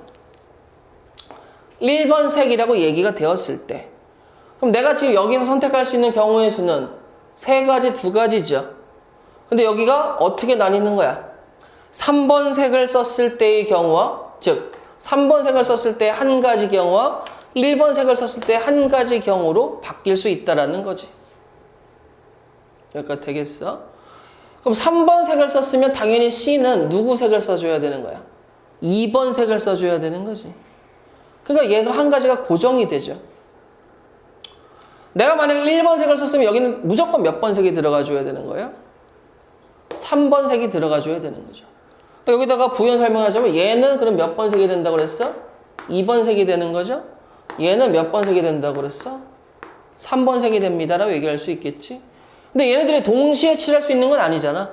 1번 색이라고 얘기가 되었을 때 그럼 내가 지금 여기서 선택할 수 있는 경우의 수는 3가지, 2가지죠. 근데 여기가 어떻게 나뉘는 거야? 3번 색을 썼을 때의 경우와 즉 3번 색을 썼을 때 한 가지 경우와 1번 색을 썼을 때 한 가지 경우로 바뀔 수 있다라는 거지. 여기까지 되겠어? 그럼 3번 색을 썼으면 당연히 C는 누구 색을 써줘야 되는 거야? 2번 색을 써줘야 되는 거지. 그러니까 얘가 한 가지가 고정이 되죠. 내가 만약에 1번 색을 썼으면 여기는 무조건 몇 번 색이 들어가 줘야 되는 거예요? 3번 색이 들어가 줘야 되는 거죠. 그러니까 여기다가 부연 설명하자면 얘는 그럼 몇 번 색이 된다고 그랬어? 2번 색이 되는 거죠? 얘는 몇 번 색이 된다고 그랬어? 3번 색이 됩니다 라고 얘기할 수 있겠지. 근데 얘네들이 동시에 칠할 수 있는 건 아니잖아.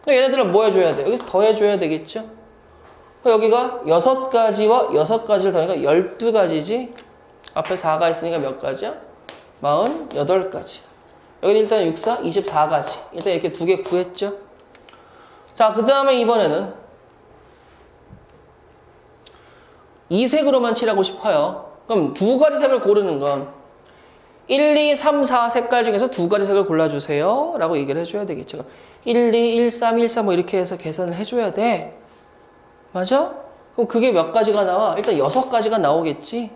그러니까 얘네들은 뭐 해줘야 돼? 여기서 더 해줘야 되겠죠. 그러니까 여기가 6가지와 6가지를 더하니까 12가지지. 앞에 4가 있으니까 몇 가지야? 48가지. 여기는 일단 6, 4, 24가지. 일단 이렇게 2개 구했죠. 자, 그 다음에 이번에는 이 색으로만 칠하고 싶어요. 그럼 2가지 색을 고르는 건 1, 2, 3, 4 색깔 중에서 2가지 색을 골라주세요 라고 얘기를 해줘야 되겠죠. 1, 2, 1, 3, 1, 4 뭐 이렇게 해서 계산을 해줘야 돼. 맞아? 그럼 그게 몇 가지가 나와? 일단 6가지가 나오겠지.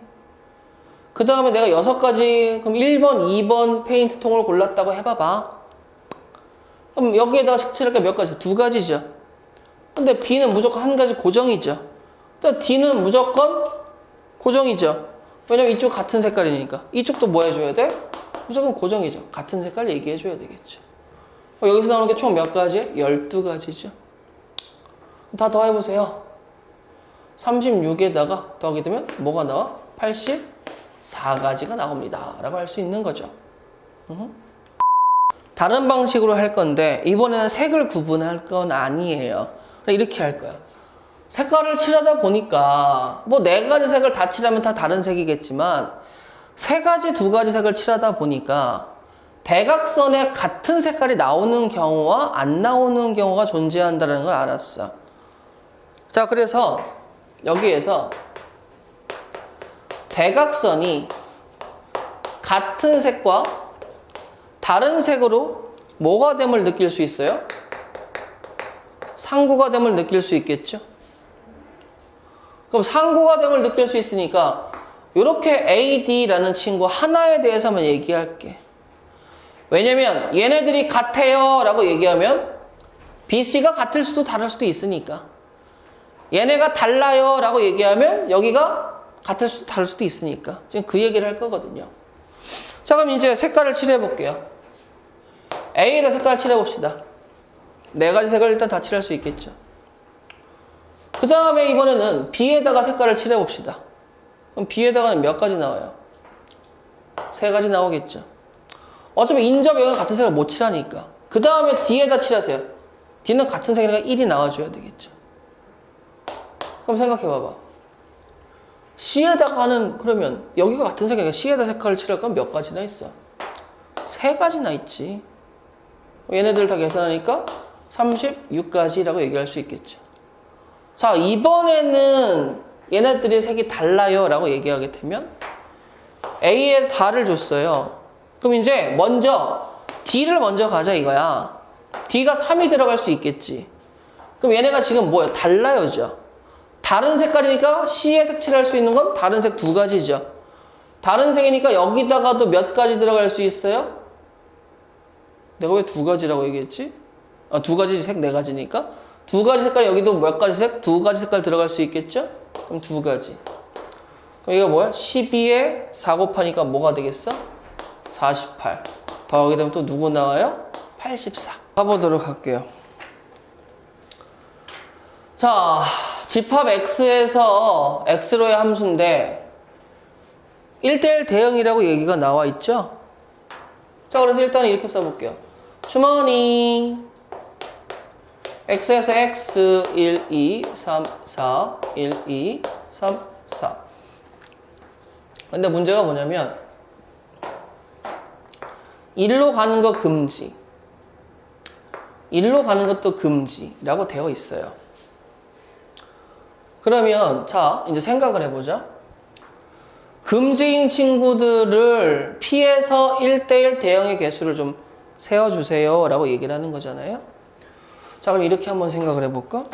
그 다음에 내가 6가지 그럼 1번, 2번 페인트 통을 골랐다고 해봐봐. 그럼 여기에다가 색칠할 게 몇 가지? 2가지죠. 근데 B는 무조건 한 가지 고정이죠. 또 D는 무조건 고정이죠. 왜냐면 이쪽 같은 색깔이니까. 이쪽도 뭐 해줘야 돼? 무조건 고정이죠. 같은 색깔 얘기해줘야 되겠죠. 여기서 나오는 게 총 몇 가지? 12가지죠. 다 더해보세요. 36에다가 더하게 되면 뭐가 나와? 84가지가 나옵니다. 라고 할 수 있는 거죠. 다른 방식으로 할 건데 이번에는 색을 구분할 건 아니에요. 이렇게 할 거야. 색깔을 칠하다 보니까 뭐 4가지 색을 다 칠하면 다 다른 색이겠지만 3가지, 2가지 색을 칠하다 보니까 대각선에 같은 색깔이 나오는 경우와 안 나오는 경우가 존재한다는 걸 알았어. 자, 그래서 여기에서 대각선이 같은 색과 다른 색으로 뭐가 됨을 느낄 수 있어요? 상구가 됨을 느낄 수 있겠죠? 그럼 상구가 됨을 느낄 수 있으니까 이렇게 AD라는 친구 하나에 대해서만 얘기할게. 왜냐면 얘네들이 같아요 라고 얘기하면 BC가 같을 수도 다를 수도 있으니까. 얘네가 달라요 라고 얘기하면 여기가 같을 수도 다를 수도 있으니까. 지금 그 얘기를 할 거거든요. 자, 그럼 이제 색깔을 칠해 볼게요. A에다 색깔을 칠해 봅시다. 네 가지 색을 일단 다 칠할 수 있겠죠. 그 다음에 이번에는 B에다가 색깔을 칠해 봅시다. 그럼 B에다가는 몇 가지 나와요? 세 가지 나오겠죠. 어차피 인접 여기가 같은 색을 못 칠하니까. 그 다음에 D에다 칠하세요. D는 같은 색이니까 1이 나와줘야 되겠죠. 그럼 생각해 봐봐. C에다가는 그러면 여기가 같은 색이니까 C에다 색깔을 칠할 건 몇 가지나 있어? 세 가지나 있지. 얘네들 다 계산하니까 36가지라고 얘기할 수 있겠죠. 자, 이번에는 얘네들이 색이 달라요 라고 얘기하게 되면 A에 4를 줬어요. 그럼 이제 먼저 D를 먼저 가자 이거야. D가 3이 들어갈 수 있겠지. 그럼 얘네가 지금 뭐야? 달라요죠. 다른 색깔이니까 C에 색칠할 수 있는 건 다른 색 두 가지죠. 다른 색이니까 여기다가도 몇 가지 들어갈 수 있어요? 내가 왜 두 가지라고 얘기했지? 두 가지 색 네 가지니까 두 가지 색깔 여기도 몇 가지 색? 두 가지 색깔 들어갈 수 있겠죠? 그럼 두 가지. 그럼 이거 뭐야? 12에 4 곱하니까 뭐가 되겠어? 48. 더하게 되면 또 누구 나와요? 84. 가보도록 할게요. 자, 집합 X에서 X로의 함수인데 1대1 대응이라고 얘기가 나와 있죠? 자, 그래서 일단 이렇게 써볼게요. 주머니 X에서 X 1, 2, 3, 4 1, 2, 3, 4 근데 문제가 뭐냐면 1로 가는 거 금지 1로 가는 것도 금지라고 되어 있어요. 그러면 자 이제 생각을 해보자. 금지인 친구들을 피해서 1대1 대응의 개수를 좀 세워주세요 라고 얘기를 하는 거잖아요. 자, 그럼 이렇게 한번 생각을 해볼까?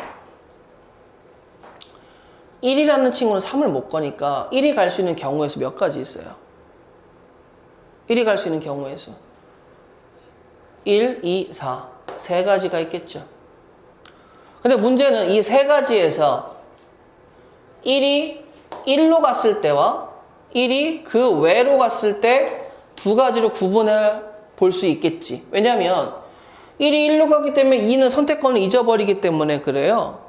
1이라는 친구는 3을 못 거니까 1이 갈 수 있는 경우의 수 몇 가지 있어요? 1이 갈 수 있는 경우의 수 1, 2, 4 세 가지가 있겠죠. 근데 문제는 이 세 가지에서 1이 1로 갔을 때와 1이 그 외로 갔을 때 두 가지로 구분해 볼 수 있겠지. 왜냐면 1이 1로 갔기 때문에 2는 선택권을 잊어버리기 때문에 그래요.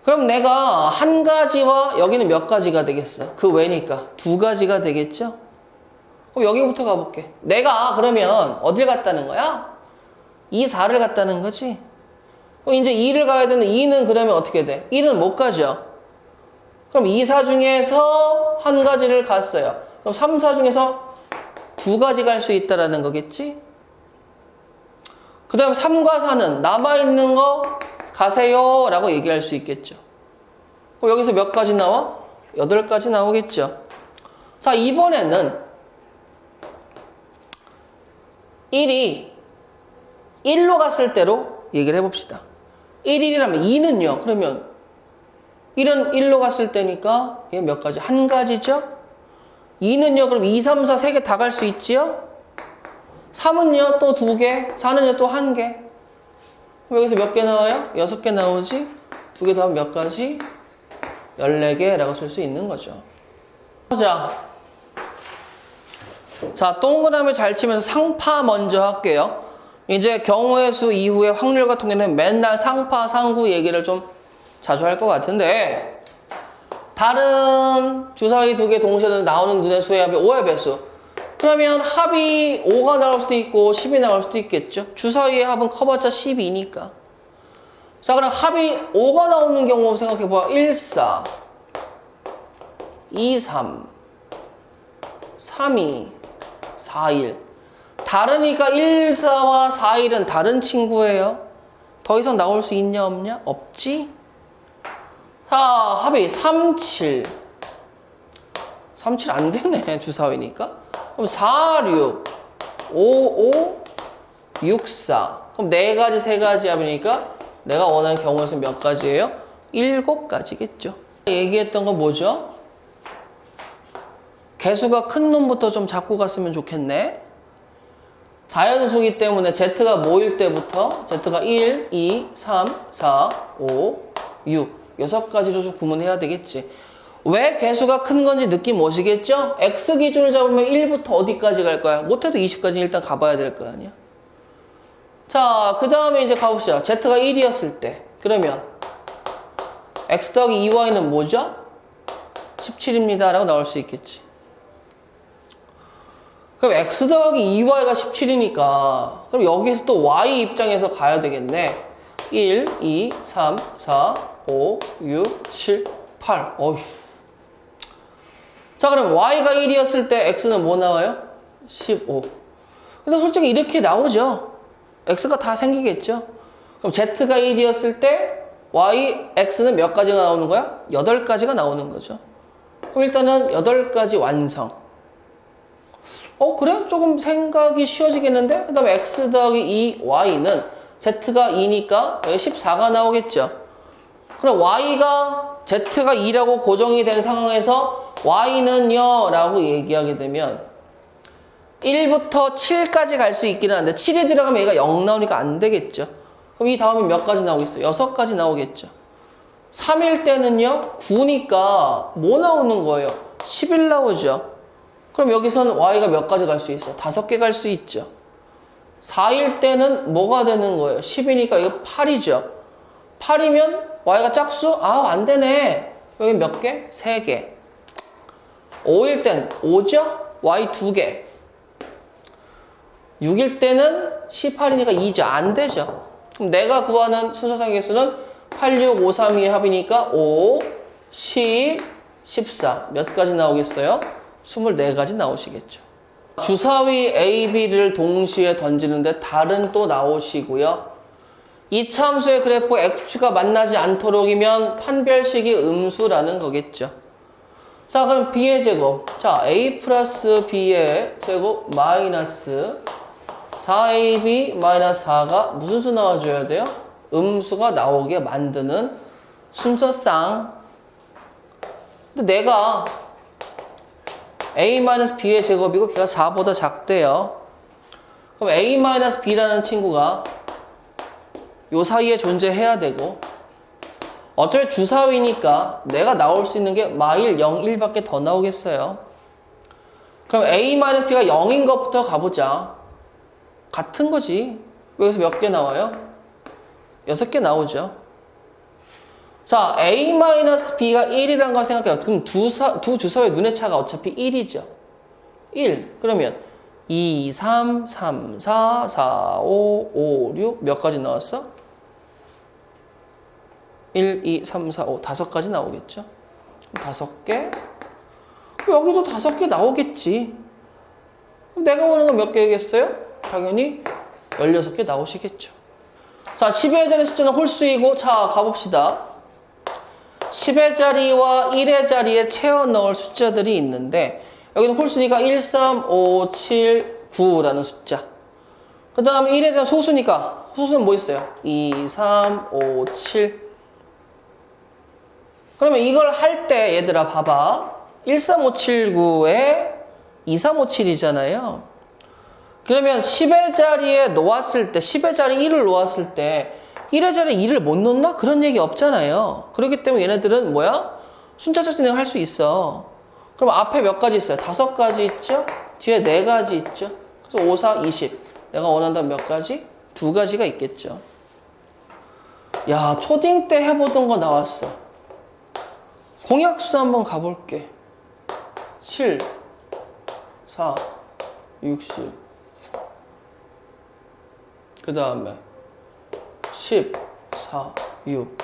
그럼 내가 한 가지와 여기는 몇 가지가 되겠어? 그 외니까 두 가지가 되겠죠? 그럼 여기부터 가볼게. 내가 그러면 어딜 갔다는 거야? 2, 4를 갔다는 거지? 그럼 이제 2를 가야 되는데 2는 그러면 어떻게 돼? 1은 못 가죠? 그럼 2, 4 중에서 한 가지를 갔어요. 그럼 3, 4 중에서 두 가지 갈 수 있다라는 거겠지? 그 다음 3과 4는 남아있는 거 가세요 라고 얘기할 수 있겠죠. 그럼 여기서 몇 가지 나와? 8가지 나오겠죠. 자, 이번에는 1이 1로 갔을 때로 얘기를 해봅시다. 1이라면 2는요? 그러면 1은 1로 갔을 때니까 얘 몇 가지? 한 가지죠? 2는요? 그럼 2, 3, 4 3개 다 갈 수 있지요? 3은요? 또 2개? 4는요? 또 1개? 그럼 여기서 몇 개 나와요? 6개 나오지? 2개 더하면 몇 가지? 14개라고 쓸 수 있는 거죠. 자, 동그라미 잘 치면서 상파 먼저 할게요. 이제 경우의 수 이후에 확률과 통계는 맨날 상파, 상구 얘기를 좀 자주 할 것 같은데 다른 주사위 두 개 동시에 나오는 눈의 수의 합이 5의 배수. 그러면 합이 5가 나올 수도 있고 10이 나올 수도 있겠죠. 주사위의 합은 커봤자 12니까. 자, 그럼 합이 5가 나오는 경우 생각해봐. 1, 4, 2, 3, 3, 2, 4, 1. 다르니까 1, 4와 4, 1은 다른 친구예요. 더 이상 나올 수 있냐 없냐? 없지? 자, 합이 3, 7, 37 안 되네, 주사위니까. 그럼 4, 6, 5, 5, 6, 4. 그럼 4가지, 3가지 합이니까 내가 원하는 경우의 수 몇 가지예요? 7가지겠죠. 얘기했던 건 뭐죠? 개수가 큰 놈부터 좀 잡고 갔으면 좋겠네. 자연수기 때문에 Z가 뭐일 때부터 Z가 1, 2, 3, 4, 5, 6 6가지로 좀 구분해야 되겠지. 왜 개수가 큰 건지 느낌 오시겠죠? X 기준을 잡으면 1부터 어디까지 갈 거야? 못해도 20까지 일단 가봐야 될 거 아니야? 자, 그 다음에 이제 가봅시다. Z가 1이었을 때 그러면 X 더하기 2Y는 뭐죠? 17입니다 라고 나올 수 있겠지. 그럼 X 더하기 2Y가 17이니까 그럼 여기서 또 Y 입장에서 가야 되겠네. 1, 2, 3, 4, 5, 6, 7, 8 어휴. 자, 그럼 Y가 1이었을 때 X는 뭐 나와요? 15. 근데 솔직히 이렇게 나오죠. X가 다 생기겠죠. 그럼 Z가 1이었을 때 Y, X는 몇 가지가 나오는 거야? 8가지가 나오는 거죠. 그럼 일단은 8가지 완성. 그래? 조금 생각이 쉬워지겠는데? 그 다음에 X 더하기 2Y는 Z가 2니까 여기 14가 나오겠죠. 그럼 Z가 2라고 고정이 된 상황에서 Y는요 라고 얘기하게 되면 1부터 7까지 갈 수 있기는 한데 7이 들어가면 얘가 0 나오니까 안 되겠죠. 그럼 이 다음에 몇 가지 나오겠어요? 6가지 나오겠죠. 3일 때는요 9니까 뭐 나오는 거예요? 11 나오죠. 그럼 여기서는 Y가 몇 가지 갈 수 있어요? 5개 갈 수 있죠. 4일 때는 뭐가 되는 거예요? 10이니까 이거 8이죠. 8이면 Y가 짝수? 안 되네. 여기 몇 개? 3개. 5일 땐 5죠? Y 2개. 6일 때는 18이니까 2죠. 안 되죠. 그럼 내가 구하는 순서상 개수는 8, 6, 5, 3, 2의 합이니까 5, 10, 14. 몇 가지 나오겠어요? 24가지 나오시겠죠. 주사위 A, B를 동시에 던지는데 달은 또 나오시고요. 이차함수의 그래프 X축가 만나지 않도록이면 판별식이 음수라는 거겠죠. 자, 그럼 B의 제곱. 자, A 플러스 B의 제곱 마이너스 4AB 마이너스 4가 무슨 수 나와줘야 돼요? 음수가 나오게 만드는 순서상. 근데 내가 A-B의 제곱이고 걔가 4보다 작대요. 그럼 A-B라는 친구가 요 사이에 존재해야 되고 어차피 주사위니까 내가 나올 수 있는 게 마일 0, 1밖에 더 나오겠어요. 그럼 A-B가 0인 것부터 가보자. 같은 거지. 여기서 몇 개 나와요? 6개 나오죠. 자, A-B가 1이란 거 생각해요. 그럼 두 주사위의 눈의 차가 어차피 1이죠. 1. 그러면 2, 3, 3, 4, 4, 5, 5, 6 몇 가지 나왔어? 1, 2, 3, 4, 5 5가지 나오겠죠. 5개. 여기도 5개 나오겠지. 그럼 내가 원하는 건 몇 개겠어요? 당연히 16개 나오시겠죠. 자, 10의 자리 숫자는 홀수이고 자, 가봅시다. 10의 자리와 1의 자리에 채워 넣을 숫자들이 있는데 여기는 홀수니까 1, 3, 5, 7, 9라는 숫자. 그 다음에 1의 자리 소수니까 소수는 뭐 있어요? 2, 3, 5, 7. 그러면 이걸 할 때 얘들아 봐봐. 1, 3, 5, 7, 9에 2, 3, 5, 7이잖아요. 그러면 10의 자리에 놓았을 때 10의 자리 1을 놓았을 때 1의 자리에 2를 못 놓나? 그런 얘기 없잖아요. 그렇기 때문에 얘네들은 뭐야? 순차적 진행을 할 수 있어. 그럼 앞에 몇 가지 있어요? 5가지 있죠? 뒤에 4가지 있죠? 그래서 5, 4, 20. 내가 원한다면 몇 가지? 2가지가 있겠죠. 야, 초딩 때 해보던 거 나왔어. 공약수 한번 가볼게. 7, 4, 60. 그 다음에 10, 4, 6,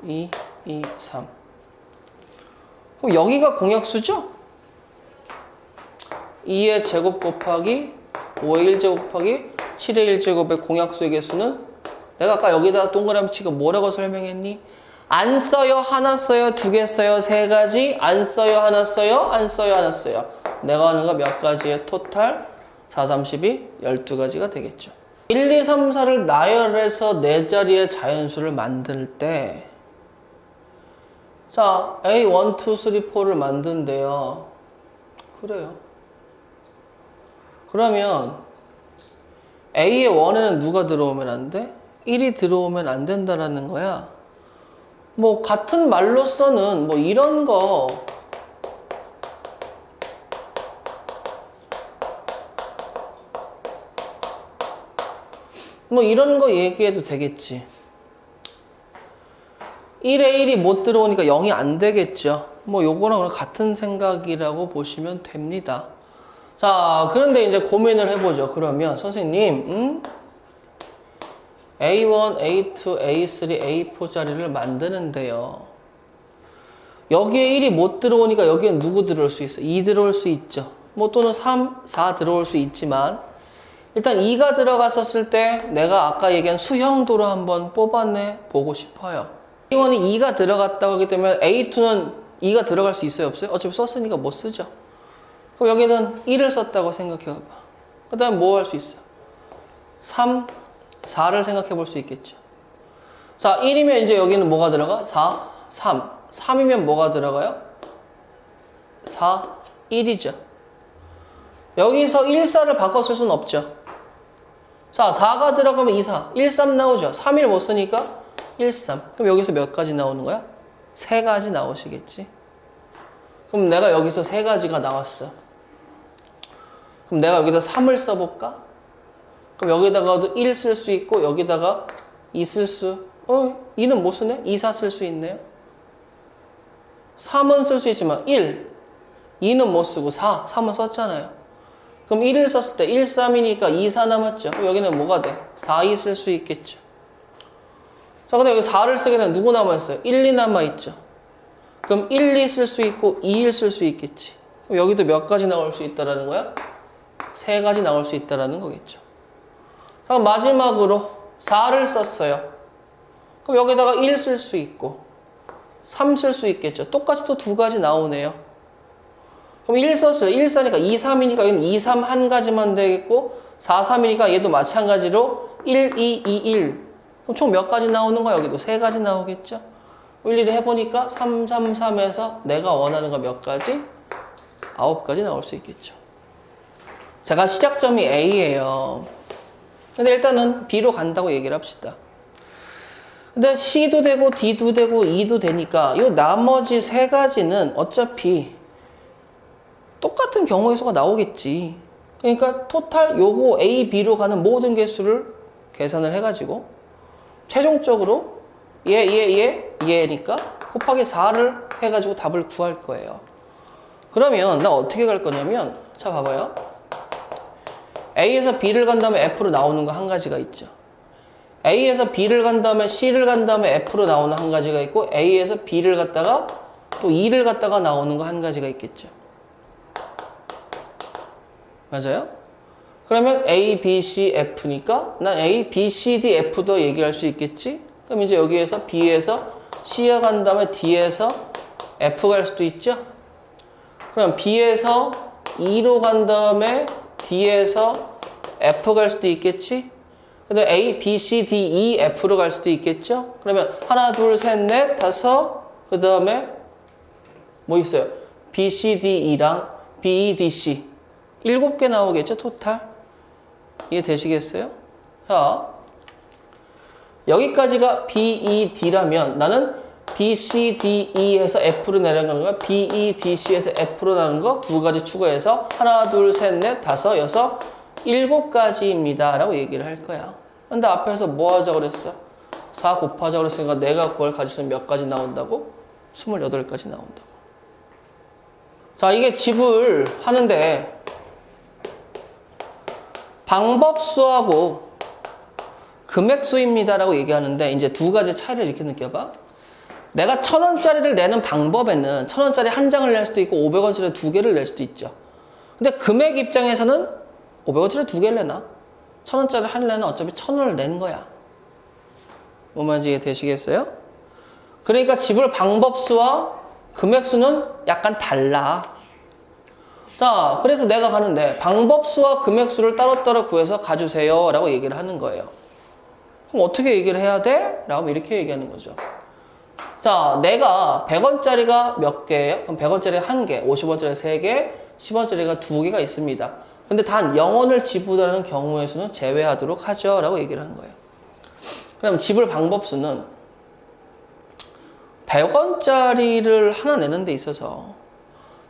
2, 2, 3. 그럼 여기가 공약수죠? 2의 제곱 곱하기 5의 1제곱 곱하기 7의 1제곱의 공약수의 개수는 내가 아까 여기다 동그라미 치고 뭐라고 설명했니? 안 써요? 하나 써요? 두 개 써요? 세 가지? 안 써요? 하나 써요? 안 써요? 하나 써요? 내가 하는 거 몇 가지의 토탈? 4, 32, 12가지가 되겠죠. 1, 2, 3, 4를 나열해서 네 자리의 자연수를 만들 때 자, A, 1, 2, 3, 4를 만든대요. 그래요. 그러면 A의 1에는 누가 들어오면 안 돼? 1이 들어오면 안 된다라는 거야. 뭐 같은 말로서는 뭐 이런 거 얘기해도 되겠지. 1에 1이 못 들어오니까 0이 안 되겠죠. 뭐 요거랑 같은 생각이라고 보시면 됩니다. 자, 그런데 이제 고민을 해보죠. 그러면 선생님, A1, A2, A3, A4 자리를 만드는데요. 여기에 1이 못 들어오니까 여기에 누구 들어올 수 있어요? 2 들어올 수 있죠. 뭐 또는 3, 4 들어올 수 있지만 일단 2가 들어갔었을 때 내가 아까 얘기한 수형도로 한번 뽑아내 보고 싶어요. A1이 2가 들어갔다고 하기 때문에 A2는 2가 들어갈 수 있어요? 없어요? 어차피 썼으니까 못 쓰죠. 그럼 여기는 1을 썼다고 생각해 봐봐. 그 다음에 뭐 할 수 있어? 3, 4를 생각해 볼 수 있겠죠. 자, 1이면 이제 여기는 뭐가 들어가? 4, 3. 3이면 뭐가 들어가요? 4, 1이죠. 여기서 1, 4를 바꿔 쓸 수는 없죠. 자, 4가 들어가면 2, 4. 1, 3 나오죠. 3, 1 못 쓰니까 1, 3. 그럼 여기서 몇 가지 나오는 거야? 3가지 나오시겠지. 그럼 내가 여기서 3가지가 나왔어. 그럼 내가 여기다 3을 써볼까? 그럼 여기다가도 1 쓸 수 있고 여기다가 2 쓸 수 2는 못 쓰네? 2, 4 쓸 수 있네요. 3은 쓸 수 있지만 1, 2는 못 쓰고 4, 3은 썼잖아요. 그럼 1을 썼을 때 1, 3이니까 2, 4 남았죠. 그럼 여기는 뭐가 돼? 4, 2 쓸 수 있겠죠. 자, 근데 여기 4를 쓰게 되면 누구 남아있어요? 1, 2 남아있죠. 그럼 1, 2 쓸 수 있고 2, 1 쓸 수 있겠지. 그럼 여기도 몇 가지 나올 수 있다라는 거야? 3가지 나올 수 있다라는 거겠죠. 그럼 마지막으로 4를 썼어요. 그럼 여기다가 1 쓸 수 있고 3 쓸 수 있겠죠. 똑같이 또 2가지 나오네요. 그럼 1 썼어요. 1 4니까 2, 3이니까 여기는 2, 3 한 가지만 되겠고 4, 3이니까 얘도 마찬가지로 1, 2, 2, 1. 그럼 총 몇 가지 나오는 거야? 여기도 3가지 나오겠죠. 일일이 해보니까 3, 3, 3에서 내가 원하는 거 몇 가지? 9가지 나올 수 있겠죠. 제가 시작점이 A예요. 근데 일단은 B로 간다고 얘기를 합시다. 근데 C도 되고 D도 되고 E도 되니까 이 나머지 3가지는 어차피 똑같은 경우의 수가 나오겠지. 그러니까 토탈 요거 A, B로 가는 모든 개수를 계산을 해가지고 최종적으로 얘니까 곱하기 4를 해가지고 답을 구할 거예요. 그러면 나 어떻게 갈 거냐면 자 봐봐요. A에서 B를 간 다음에 F로 나오는 거 한 가지가 있죠. A에서 B를 간 다음에 C를 간 다음에 F로 나오는 한 가지가 있고 A에서 B를 갔다가 또 E를 갔다가 나오는 거 한 가지가 있겠죠. 맞아요? 그러면 A, B, C, F니까 난 A, B, C, D, F도 얘기할 수 있겠지? 그럼 이제 여기에서 B에서 C에 간 다음에 D에서 F 갈 수도 있죠? 그럼 B에서 E로 간 다음에 D에서 F 갈 수도 있겠지? 근데 A, B, C, D, E, F로 갈 수도 있겠죠? 그러면 하나, 둘, 셋, 넷, 다섯, 그 다음에 뭐 있어요? B, C, D, E랑 B, E, D, C 7개 나오겠죠? 토탈 이해되시겠어요? 자, 여기까지가 B, E, D라면 나는 B, C, D, E에서 F로 내려가는 거야. B, E, D, C에서 F로 나는 거 2가지 추가해서 하나, 둘, 셋, 넷, 다섯, 여섯 7가지입니다 라고 얘기를 할 거야. 근데 앞에서 뭐 하자고 그랬어? 4 곱하자고 그랬으니까 내가 그걸 가지면 몇 가지 나온다고? 28가지 나온다고. 자, 이게 집을 하는데 방법수하고 금액수입니다라고 얘기하는데 이제 2가지 차이를 이렇게 느껴봐. 내가 1,000원짜리를 내는 방법에는 1,000원짜리 한 장을 낼 수도 있고 500원짜리 2개를 낼 수도 있죠. 근데 금액 입장에서는 500원짜리 2개를 내나? 1,000원짜리 한 내는 어차피 1,000원을 낸 거야. 뭔 말인지 이해되시겠어요? 그러니까 집을 방법수와 금액수는 약간 달라. 자, 그래서 내가 가는데 방법수와 금액수를 따로따로 구해서 가주세요 라고 얘기를 하는 거예요. 그럼 어떻게 얘기를 해야 돼? 라고 이렇게 얘기하는 거죠. 자, 내가 100원짜리가 몇 개예요? 그럼 100원짜리가 1개, 50원짜리가 3개, 10원짜리가 2개가 있습니다. 근데 단 0원을 지불하는 경우의 수는 제외하도록 하죠 라고 얘기를 한 거예요. 그럼 지불 방법수는 100원짜리를 하나 내는 데 있어서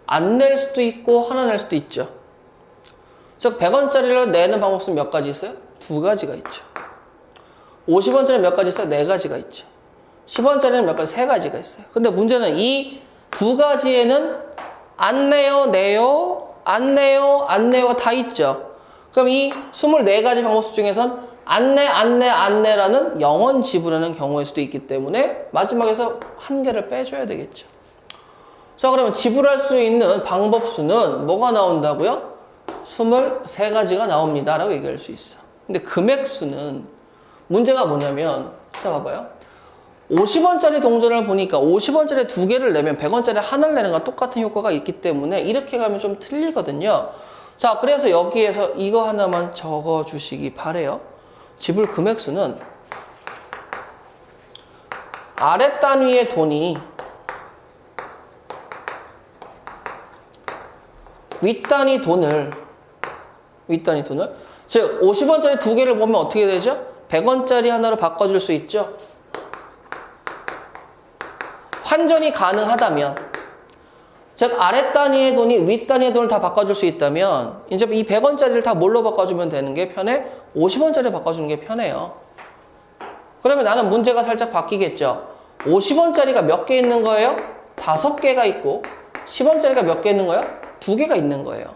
안 낼 수도 있고 하나 낼 수도 있죠. 즉 100원짜리를 내는 방법수는 몇 가지 있어요? 2가지가 있죠. 50원짜리 몇 가지 있어요? 4가지가 있죠. 10원짜리는 몇 가지? 3가지가 있어요. 근데 문제는 이 2가지에는 안 내요, 내요, 안 내요, 안 내요가 다 있죠. 그럼 이 24가지 방법수 중에선 안 내, 안 내, 안 내라는 0원 지불하는 경우일 수도 있기 때문에 마지막에서 한 개를 빼줘야 되겠죠. 자, 그러면 지불할 수 있는 방법수는 뭐가 나온다고요? 23가지가 나옵니다 라고 얘기할 수 있어. 근데 금액수는 문제가 뭐냐면, 자 봐봐요. 50원짜리 동전을 보니까 50원짜리 2개를 내면 100원짜리 하나를 내는 것과 똑같은 효과가 있기 때문에 이렇게 가면 좀 틀리거든요. 자, 그래서 여기에서 이거 하나만 적어 주시기 바래요. 지불 금액수는 아래 단위의 돈이 윗 단위 돈을 즉 50원짜리 2개를 보면 어떻게 되죠? 100원짜리 하나로 바꿔줄 수 있죠. 환전이 가능하다면, 즉 아래 단위의 돈이 윗 단위의 돈을 다 바꿔줄 수 있다면 이제 이 100원짜리를 다 뭘로 바꿔주면 되는 게 편해? 50원짜리 바꿔주는 게 편해요. 그러면 나는 문제가 살짝 바뀌겠죠. 50원짜리가 몇 개 있는 거예요? 5개가 있고 10원짜리가 몇 개 있는 거예요? 2개가 있는 거예요.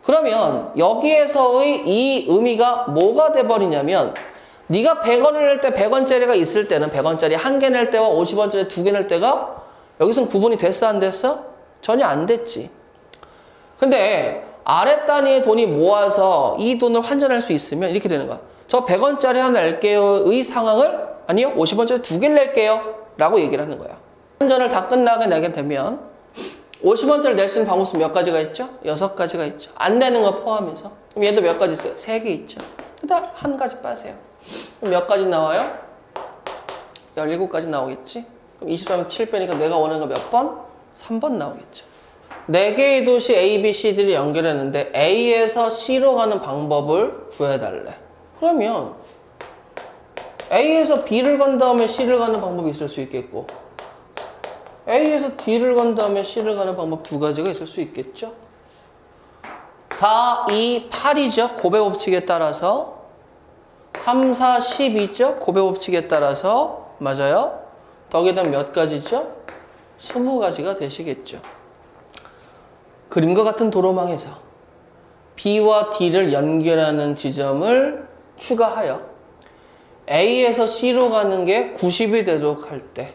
그러면 여기에서의 이 의미가 뭐가 돼버리냐면, 네가 100원을 낼 때 100원짜리가 있을 때는 100원짜리 1개 낼 때와 50원짜리 2개 낼 때가 여기서는 구분이 됐어 안 됐어? 전혀 안 됐지. 근데 아래 단위의 돈이 모아서 이 돈을 환전할 수 있으면 이렇게 되는 거야. 저 100원짜리 하나 낼게요의 상황을 아니요 50원짜리 2개를 낼게요 라고 얘기를 하는 거야. 환전을 다 끝나게 내게 되면 50원짜리 낼 수 있는 방법수 몇 가지가 있죠? 6가지가 있죠. 안 내는 거 포함해서. 그럼 얘도 몇 가지 있어요? 3개 있죠. 그다음 한 가지 빠세요. 그럼 몇 가지 나와요? 17가지 나오겠지? 그럼 23에서 7 빼니까 내가 원하는 거 몇 번? 3번 나오겠죠. 4개의 도시 A, B, C들이 연결했는데 A에서 C로 가는 방법을 구해달래. 그러면 A에서 B를 간 다음에 C를 가는 방법이 있을 수 있겠고, A에서 D를 간 다음에 C를 가는 방법 2가지가 있을 수 있겠죠. 4, 2, 8이죠. 곱의 법칙에 따라서. 3, 4, 10이죠. 곱의 법칙에 따라서. 맞아요. 더하게 되면 몇 가지죠? 20가지가 되시겠죠. 그림과 같은 도로망에서 B와 D를 연결하는 지점을 추가하여 A에서 C로 가는 게 90이 되도록 할 때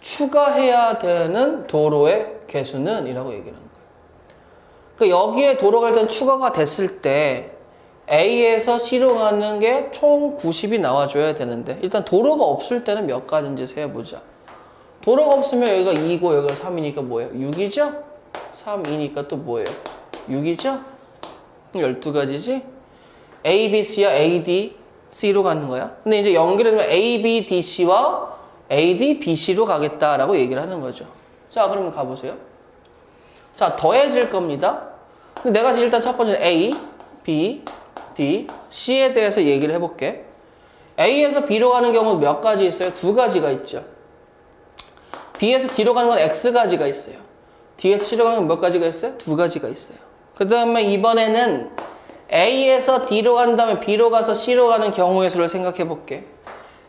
추가해야 되는 도로의 개수는 이라고 얘기를 하는 거예요. 그러니까 여기에 도로가 일단 추가가 됐을 때 A에서 C로 가는 게 총 90이 나와줘야 되는데, 일단 도로가 없을 때는 몇 가지인지 세어보자. 도로가 없으면 여기가 2고 여기가 3이니까 뭐예요? 6이죠? 3, 2니까 또 뭐예요? 6이죠? 12가지지? A, B, C야 A, D, C로 가는 거야. 근데 이제 연결해주면 A, B, D, C와 A, D, B, C로 가겠다라고 얘기를 하는 거죠. 자, 그러면 가보세요. 자, 더해질 겁니다. 근데 내가 일단 첫 번째는 A, B, D, C에 대해서 얘기를 해볼게. A에서 B로 가는 경우는 몇 가지 있어요? 2가지가 있죠. B에서 D로 가는 건 X가지가 있어요. D에서 C로 가는 건 몇 가지가 있어요? 2가지가 있어요. 그 다음에 이번에는 A에서 D로 간 다음에 B로 가서 C로 가는 경우의 수를 생각해 볼게.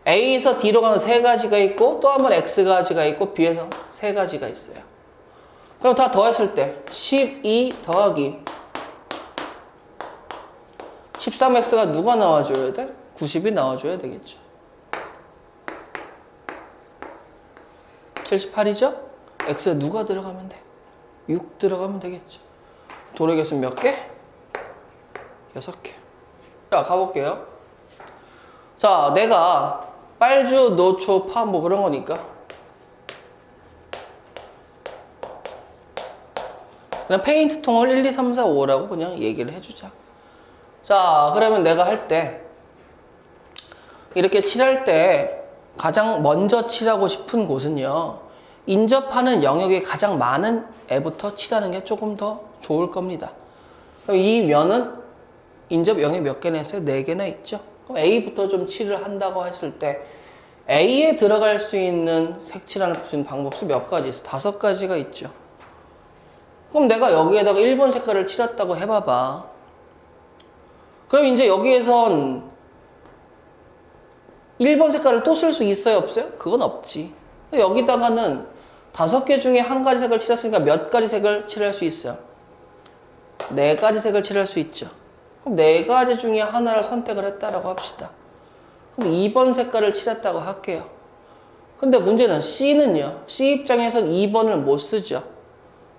A에서 D로 가는 3가지가 있고 또 한 번 X가지가 있고 B에서 3가지가 있어요. 그럼 다 더했을 때 12 더하기 13X가 누가 나와줘야 돼? 90이 나와줘야 되겠죠. 78이죠? X에 누가 들어가면 돼? 6 들어가면 되겠죠. 도로의 개수는 몇 개? 6개. 자, 가볼게요. 자, 내가 빨주, 노초, 파 뭐 그런 거니까. 그냥 페인트 통을 1, 2, 3, 4, 5라고 그냥 얘기를 해주자. 자, 그러면 내가 할 때 이렇게 칠할 때 가장 먼저 칠하고 싶은 곳은요, 인접하는 영역이 가장 많은 애부터 칠하는 게 조금 더 좋을 겁니다. 그럼 이 면은 인접 영역이 몇 개나 있어요? 4개나 있죠. 그럼 A부터 좀 칠을 한다고 했을 때 A에 들어갈 수 있는 색칠하는 방법수 몇 가지 있어? 5가지가 있죠. 그럼 내가 여기에다가 1번 색깔을 칠했다고 해봐봐. 그럼 이제 여기에선 1번 색깔을 또 쓸 수 있어요? 없어요? 그건 없지. 여기다가는 5개 중에 한 가지 색을 칠했으니까 몇 가지 색을 칠할 수 있어요? 4가지 색을 칠할 수 있죠. 그럼 4가지 중에 하나를 선택을 했다라고 합시다. 그럼 2번 색깔을 칠했다고 할게요. 근데 문제는 C는요. C 입장에선 2번을 못 쓰죠.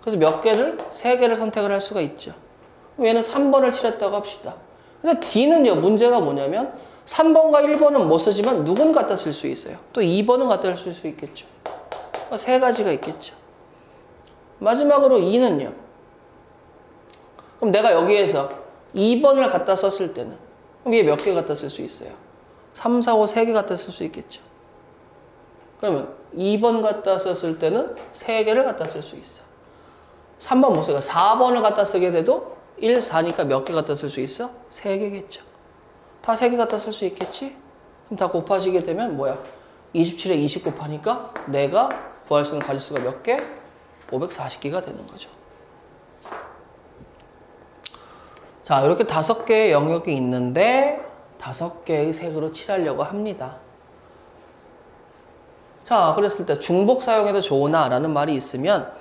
그래서 몇 개를? 3개를 선택을 할 수가 있죠. 그럼 얘는 3번을 칠했다고 합시다. 근데 D는요. 문제가 뭐냐면 3번과 1번은 못 쓰지만 누군 갖다 쓸 수 있어요. 또 2번은 갖다 쓸 수 있겠죠. 3가지가 있겠죠. 마지막으로 2는요. 그럼 내가 여기에서 2번을 갖다 썼을 때는 그럼 얘 몇 개 갖다 쓸 수 있어요? 3, 4, 5, 3개 갖다 쓸 수 있겠죠. 그러면 2번 갖다 썼을 때는 3개를 갖다 쓸 수 있어. 3번 못 써요. 4번을 갖다 쓰게 돼도 1, 4니까 몇 개 갖다 쓸 수 있어? 3개겠죠. 다 3개 갖다 쓸 수 있겠지? 그럼 다 곱하시게 되면 뭐야? 27에 20 곱하니까 내가 구할 수 있는 가지수가 몇 개? 540개가 되는 거죠. 자, 이렇게 5개의 영역이 있는데 5개의 색으로 칠하려고 합니다. 자, 그랬을 때 중복 사용해도 좋으나 라는 말이 있으면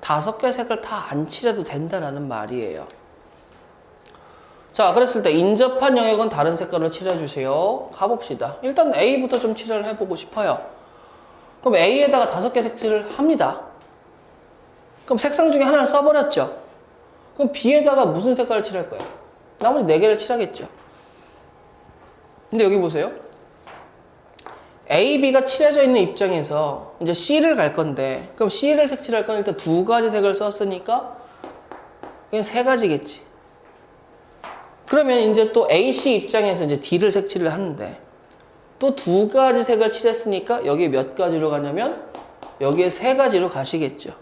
5개 색을 다 안 칠해도 된다라는 말이에요. 자, 그랬을 때 인접한 영역은 다른 색깔로 칠해주세요. 가봅시다. 일단 A부터 좀 칠을 해보고 싶어요. 그럼 A에다가 5개 색칠을 합니다. 그럼 색상 중에 하나를 써버렸죠. 그럼 B에다가 무슨 색깔을 칠할 거야? 나머지 4개를 칠하겠죠. 근데 여기 보세요. A, B가 칠해져 있는 입장에서 이제 C를 갈 건데, 그럼 C를 색칠할 건 일단 2가지 색을 썼으니까 그냥 3가지겠지. 그러면 이제 또 AC 입장에서 이제 D를 색칠을 하는데 또 2가지 색을 칠했으니까 여기에 몇 가지로 가냐면 여기에 3가지로 가시겠죠.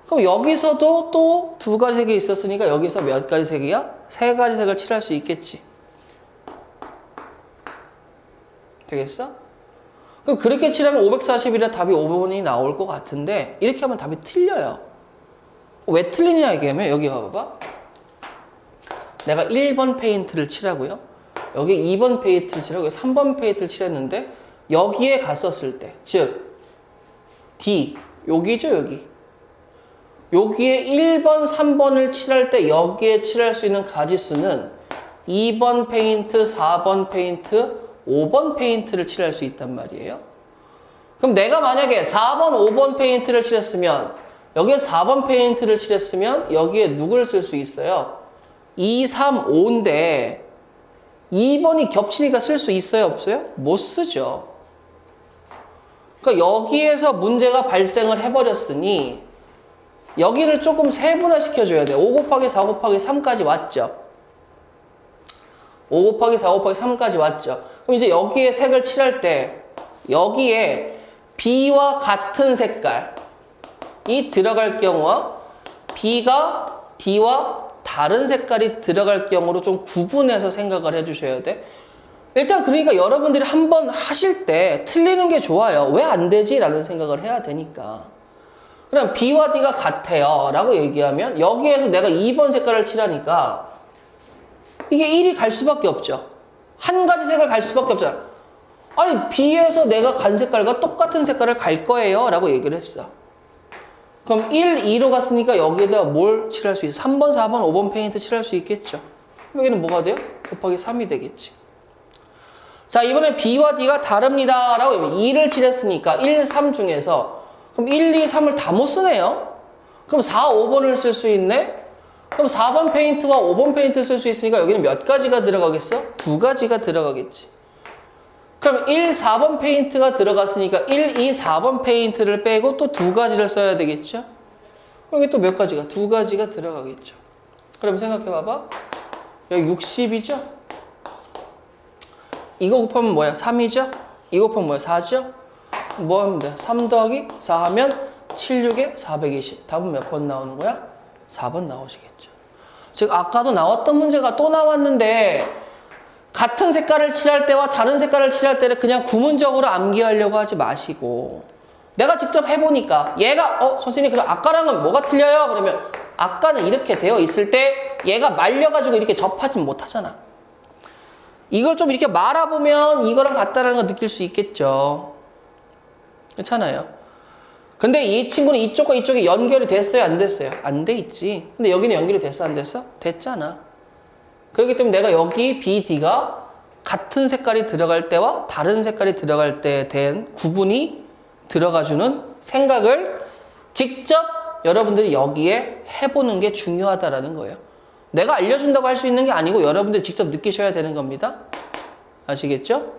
그럼 여기서도 또 2가지 색이 있었으니까 여기서 몇 가지 색이야? 3가지 색을 칠할 수 있겠지. 되겠어? 그럼 그렇게 칠하면 540이라 답이 5번이 나올 것 같은데 이렇게 하면 답이 틀려요. 왜 틀리냐 얘기하면 여기 봐봐. 내가 1번 페인트를 칠하고요. 여기 2번 페인트를 칠하고 3번 페인트를 칠했는데 여기에 갔었을 때, 즉 D, 여기죠 여기. 여기에 1번, 3번을 칠할 때 여기에 칠할 수 있는 가지수는 2번 페인트, 4번 페인트, 5번 페인트를 칠할 수 있단 말이에요. 그럼 내가 만약에 4번, 5번 페인트를 칠했으면 여기에 4번 페인트를 칠했으면 여기에 누구를 쓸 수 있어요? 2, 3, 5인데 2번이 겹치니까 쓸 수 있어요? 없어요? 못 쓰죠. 그러니까 여기에서 문제가 발생을 해버렸으니 여기를 조금 세분화 시켜줘야 돼요. 5 곱하기 4 곱하기 3까지 왔죠. 5 곱하기 4 곱하기 3까지 왔죠. 그럼 이제 여기에 색을 칠할 때 여기에 B와 같은 색깔이 들어갈 경우와 B가 D와 다른 색깔이 들어갈 경우로 좀 구분해서 생각을 해주셔야 돼. 일단 그러니까 여러분들이 한번 하실 때 틀리는 게 좋아요. 왜 안 되지? 라는 생각을 해야 되니까. 그럼 B와 D가 같아요 라고 얘기하면 여기에서 내가 2번 색깔을 칠하니까 이게 1이 갈 수밖에 없죠. 한 가지 색을 갈 수밖에 없잖아. 아니 B에서 내가 간 색깔과 똑같은 색깔을 갈 거예요 라고 얘기를 했어. 그럼 1, 2로 갔으니까 여기에다 뭘 칠할 수 있어? 3번, 4번, 5번 페인트 칠할 수 있겠죠. 여기는 뭐가 돼요? 곱하기 3이 되겠지. 자, 이번에 B와 D가 다릅니다 라고 하면 2를 칠했으니까 1, 3 중에서 그럼 1, 2, 3을 다 못 쓰네요. 그럼 4, 5번을 쓸 수 있네. 그럼 4번 페인트와 5번 페인트 쓸 수 있으니까 여기는 몇 가지가 들어가겠어? 2가지가 들어가겠지. 그럼 1, 4번 페인트가 들어갔으니까 1, 2, 4번 페인트를 빼고 또 두 가지를 써야 되겠죠? 여기 또 몇 가지가? 두 가지가 들어가겠죠. 그럼 생각해 봐봐. 여기 60이죠? 이거 곱하면 뭐야? 3이죠? 이거 곱하면 뭐야? 4죠? 뭐 하면 돼? 3 더하기 4 하면 7, 6에 420. 답은 몇 번 나오는 거야? 4번 나오시겠죠. 즉 아까도 나왔던 문제가 또 나왔는데 같은 색깔을 칠할 때와 다른 색깔을 칠할 때를 그냥 구문적으로 암기하려고 하지 마시고 내가 직접 해보니까 얘가 선생님 그럼 아까랑은 뭐가 틀려요? 그러면 아까는 이렇게 되어 있을 때 얘가 말려가지고 이렇게 접하진 못하잖아. 이걸 좀 이렇게 말아보면 이거랑 같다라는 거 느낄 수 있겠죠. 그렇잖아요. 근데 이 친구는 이쪽과 이쪽이 연결이 됐어요? 안 됐어요? 안 돼 있지. 근데 여기는 연결이 됐어? 안 됐어? 됐잖아. 그렇기 때문에 내가 여기 B, D가 같은 색깔이 들어갈 때와 다른 색깔이 들어갈 때 된 구분이 들어가주는 생각을 직접 여러분들이 여기에 해보는 게 중요하다라는 거예요. 내가 알려준다고 할 수 있는 게 아니고 여러분들이 직접 느끼셔야 되는 겁니다. 아시겠죠?